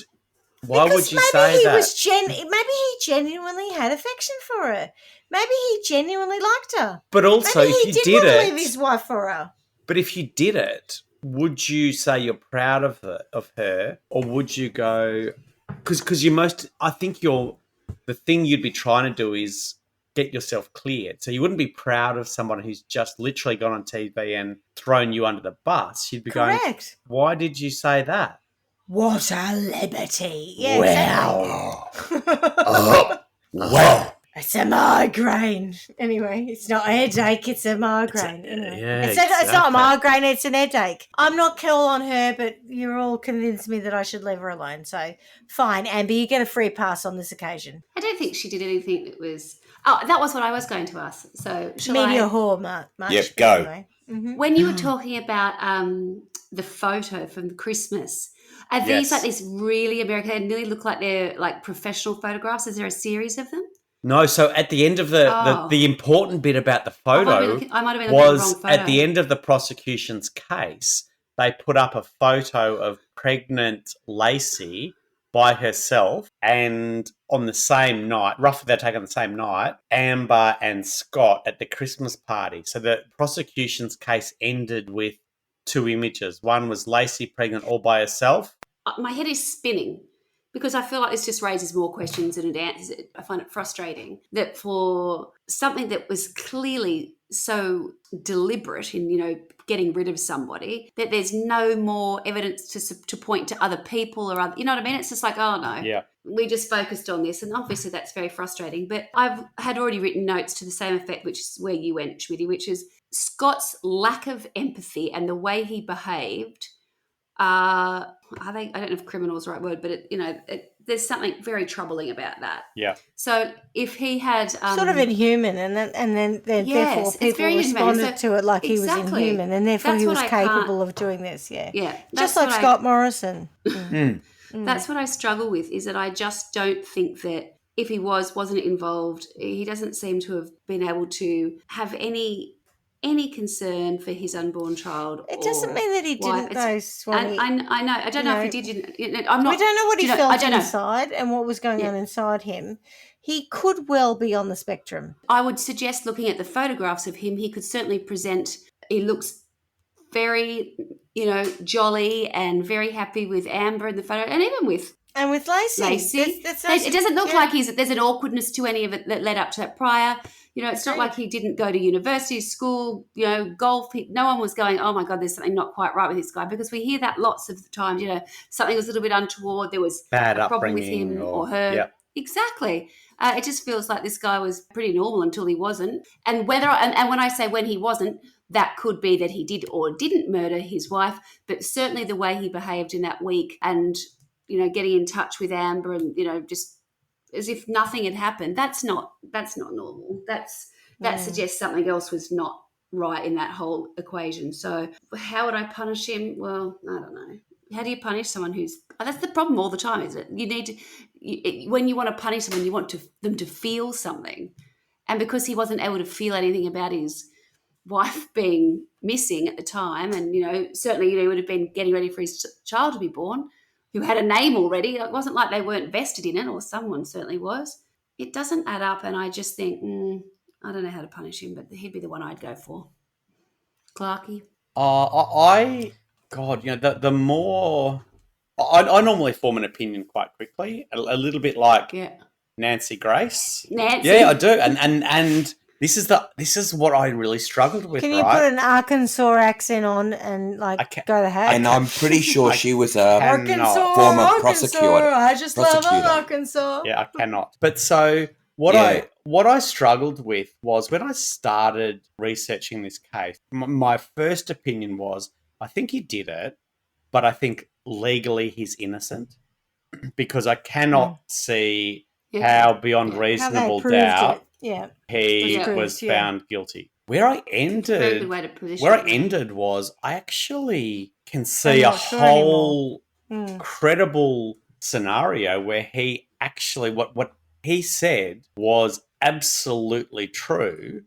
you say that? Maybe he genuinely had affection for her. Maybe he genuinely liked her. But also, maybe if he you did did want it, to leave his wife for her. But if you did it, would you say you're proud of her, or would you go? Because I think the thing you'd be trying to do is get yourself cleared. So you wouldn't be proud of someone who's just literally gone on TV and thrown you under the bus. You'd be going, why did you say that? What a liberty. Yeah, wow. Exactly. Wow. It's a migraine. Anyway, it's not a headache, it's a migraine. It's not a migraine, it's an headache. I'm not cool on her, but you're all convinced me that I should leave her alone. So, fine, Amber, you get a free pass on this occasion. I don't think she did anything that was... Oh, that was what I was going to ask. So, media whore, much. Yep, go. Anyway. Mm-hmm. When you were talking about the photo from the Christmas... Are these this really American? They nearly look like they're professional photographs. Is there a series of them? No, so at the end of the important bit about the photo was at the end of the prosecution's case, they put up a photo of pregnant Laci by herself, and on the same night, roughly they're taken the same night, Amber and Scott at the Christmas party. So the prosecution's case ended with two images. One was Laci pregnant all by herself. My head is spinning because I feel like this just raises more questions than it answers it. I find it frustrating that for something that was clearly so deliberate in, getting rid of somebody, that there's no more evidence to point to other people or other, you know what I mean? It's just like, oh no. Yeah. We just focused on this, and obviously that's very frustrating. But I've had already written notes to the same effect, which is where you went, Schmitty, which is Scott's lack of empathy and the way he behaved. I don't know if criminal is the right word, but there's something very troubling about that. Yeah. So if he had sort of inhuman, and then therefore people responded to it like he was inhuman, and therefore he was capable of doing this. Yeah. Yeah. Just like Scott Morrison. That's what I struggle with, is that I just don't think that if he wasn't involved, he doesn't seem to have been able to have any concern for his unborn child. It doesn't mean that he didn't, though, Swanee. I know. I don't know if he didn't. I'm not. We don't know what he felt inside and what was going on inside him. He could well be on the spectrum. I would suggest looking at the photographs of him. He could certainly present. He looks very, jolly and very happy with Amber in the photo, and even with Laci. It doesn't look like there's an awkwardness to any of it that led up to that prior. It's not like he didn't go to university, school, golf. No one was going, oh, my God, there's something not quite right with this guy, because we hear that lots of the times, something was a little bit untoward. There was bad a problem with him or her. Yep. Exactly. It just feels like this guy was pretty normal until he wasn't. And when I say when he wasn't, that could be that he did or didn't murder his wife, but certainly the way he behaved in that week and, getting in touch with Amber and, just as if nothing had happened. That's not normal. That suggests something else was not right in that whole equation. So how would I punish him? Well, I don't know. How do you punish someone that's the problem all the time, isn't it? You need to, when you want to punish someone, you want them to feel something. And because he wasn't able to feel anything about his wife being missing at the time, and, certainly, he would have been getting ready for his child to be born, who had a name already. It wasn't like they weren't vested in it, or someone certainly was. It doesn't add up, and I just think, I don't know how to punish him, but he'd be the one I'd go for. Clarky? The more I normally form an opinion quite quickly, a little bit like Nancy Grace. Nancy. Yeah, I do. And this is what I really struggled with, Can you put an Arkansas accent on and go the heck? And I'm pretty sure she was a Arkansas, former prosecutor. I just love Arkansas. Yeah, I cannot. But so what I struggled with was when I started researching this case, my first opinion was I think he did it, but I think legally he's innocent because I cannot see how beyond reasonable doubt he was found guilty. Where I ended was I actually can see a whole credible scenario where he actually what he said was absolutely true.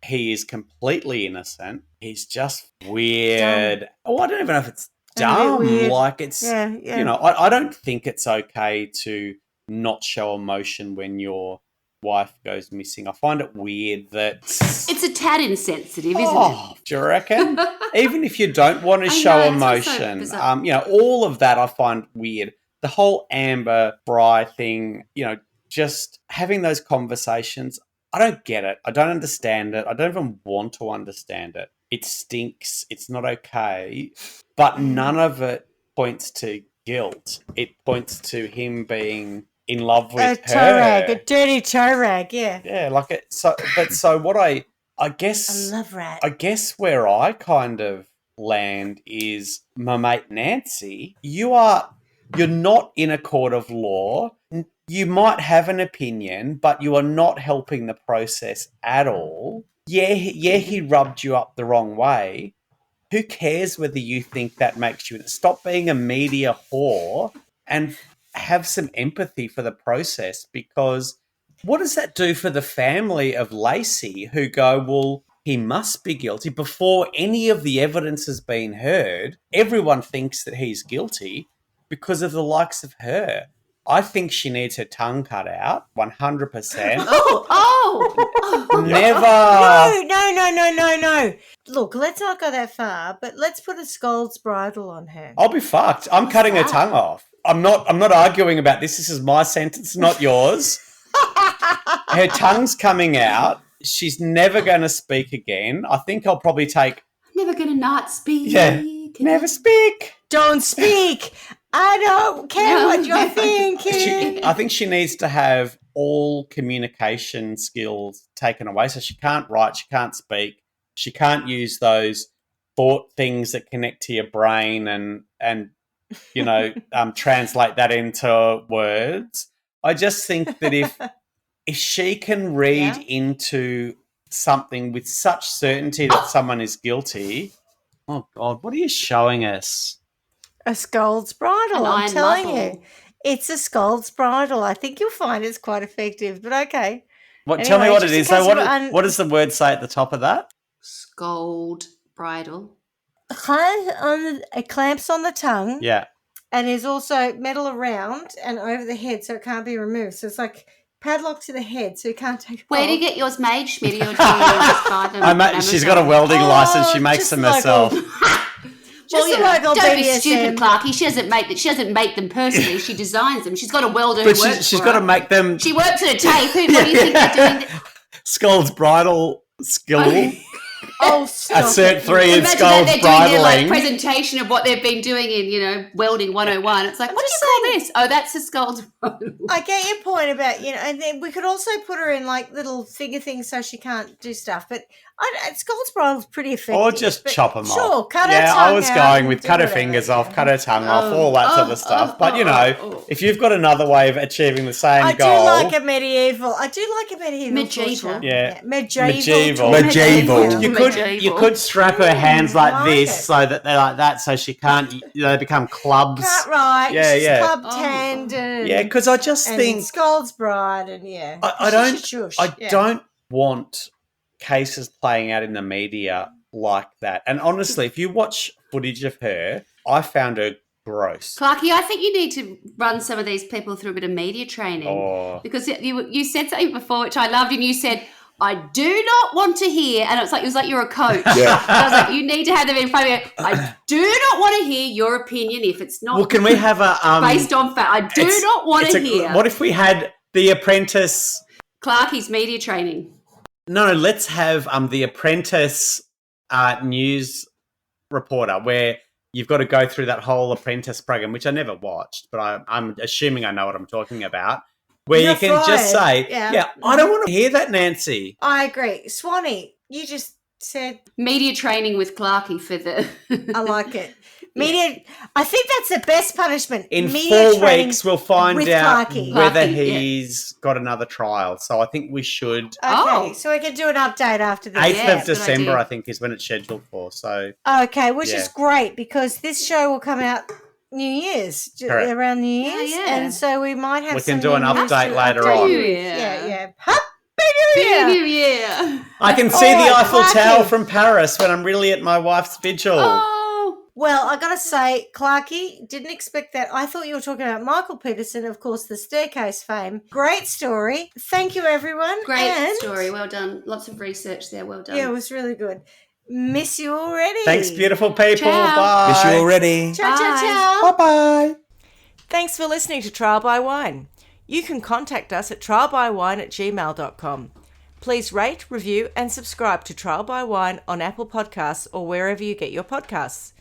He is completely innocent. He's just weird. Oh, I don't even know if it's dumb. Like it's, you know, I don't think it's okay to not show emotion when your wife goes missing. I find it weird that it's a tad insensitive, isn't it? Do you reckon? Even if you don't want to show emotion, you know, all of that I find weird. The whole Amber Fry thing, you know, just having those conversations, I don't get it. I don't understand it. I don't even want to understand it. It stinks. It's not okay. But none of it points to guilt. It points to him being in love with her. A dirty toe rag, yeah. Yeah, like it. So what I guess I love rat. I guess where I kind of land is my mate Nancy. You're not in a court of law. You might have an opinion, but you are not helping the process at all. Yeah, he rubbed you up the wrong way. Who cares whether you think that makes you... Stop being a media whore and have some empathy for the process, because what does that do for the family of Laci who go, well, he must be guilty before any of the evidence has been heard? Everyone thinks that he's guilty because of the likes of her. I think she needs her tongue cut out, 100%. Never. No. Look, let's not go that far, but let's put a scold's bridle on her. I'll be fucked. I'm cutting her tongue off. I'm not arguing about this. This is my sentence, not yours. Her tongue's coming out. She's never going to speak again. I think I'll probably take... I'm never going to not speak. Yeah, never speak. Don't speak. I don't care what you're thinking. I think she needs to have all communication skills taken away. So she can't write, she can't speak, she can't use those thought things that connect to your brain and you know, translate that into words. I just think that if she can read into something with such certainty that someone is guilty, oh God, what are you showing us? A scold's bridle, I'm telling you. It's a scold's bridle. I think you'll find it's quite effective, but okay. What? Anyway, tell me what it is. So what does the word say at the top of that? Scold bridle. It clamps on the tongue. Yeah. And is also metal around and over the head so it can't be removed. So it's like padlock to the head so you can't take it Where off. do you get yours made, Schmitty? Or do you just buy them? She's got a welding license. She makes them herself. Don't be stupid, Clarky. She doesn't make them personally. She designs them. She's got a welder who works she's got to make them. She works at a tape. What do you think they're doing? Scold's bridal skill. Stop Cert 3 in Scold's bridling. Their like presentation of what they've been doing in, welding 101. It's like, what do you call this? Oh, that's a Scold's bridle. I get your point about, and then we could also put her in like little figure things so she can't do stuff. But Scold's bridle is pretty effective. Or just chop them off. Sure, cut her tongue I was going with cut her whatever. fingers off, cut her tongue off, all that sort of stuff. But, if you've got another way of achieving the same goal. I do like a medieval. Medieval. Yeah. Medieval. You could strap her hands like this so that they're like that so she can't, they become clubs. Cut right. Yeah. Club tendon. Yeah, because I just think. Scold's bride and I don't want cases playing out in the media like that. And honestly, if you watch footage of her, I found her gross. Clarky, I think you need to run some of these people through a bit of media training. Because you said something before which I loved, and you said, I do not want to hear, and it was like you're a coach. Yeah. I was like, you need to have them in front of you. I do not want to hear your opinion if it's not Well, can we have a based on fact. I do not want to hear. What if we had The Apprentice? Clarky's media training. No, let's have The Apprentice news reporter, where you've got to go through that whole Apprentice program, which I never watched, but I'm assuming I know what I'm talking about. Where You're you can just fired. say, Yeah. I don't want to hear that, Nancy. I agree. Swanee, you just said Media training with Clarky for the... I like it. Media. I think that's the best punishment. In Media 4 training weeks, we'll find with out Clarky. whether Clarky, yeah. he's got another trial. So I think we should. Okay, Oh. so we can do an update after this. 8th Yeah, of good December, idea. I think, is when it's scheduled for. So Okay, which Yeah. is great because this show will come out New Year's, Correct. around New Year's, yeah. and so we might have We can some do an new news update to later update on. you with. Yeah. Yeah. Happy New Year! New Year. I can see All the right, Eiffel Clarky. Tower from Paris when I'm really at my wife's vigil. Oh, Well, I got to say, Clarky, didn't expect that. I thought you were talking about Michael Peterson, of course, the staircase fame. Great story. Thank you, everyone. great And- story. Well done. Lots of research there. Well done. Yeah, it was really good. Miss you already. Thanks, beautiful people. Ciao. Bye. Wish you already. Ciao, ciao, Bye. ciao. Bye-bye. Thanks for listening to Trial by Wine. You can contact us at trialbywine@gmail.com. Please rate, review, and subscribe to Trial by Wine on Apple Podcasts or wherever you get your podcasts.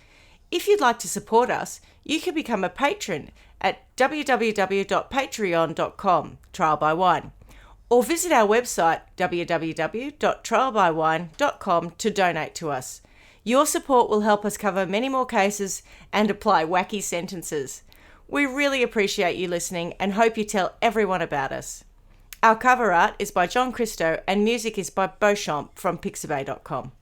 If you'd like to support us, you can become a patron at www.patreon.com, Trial by Wine, or visit our website www.trialbywine.com to donate to us. Your support will help us cover many more cases and apply wacky sentences. We really appreciate you listening and hope you tell everyone about us. Our cover art is by John Christo and music is by Beauchamp from pixabay.com.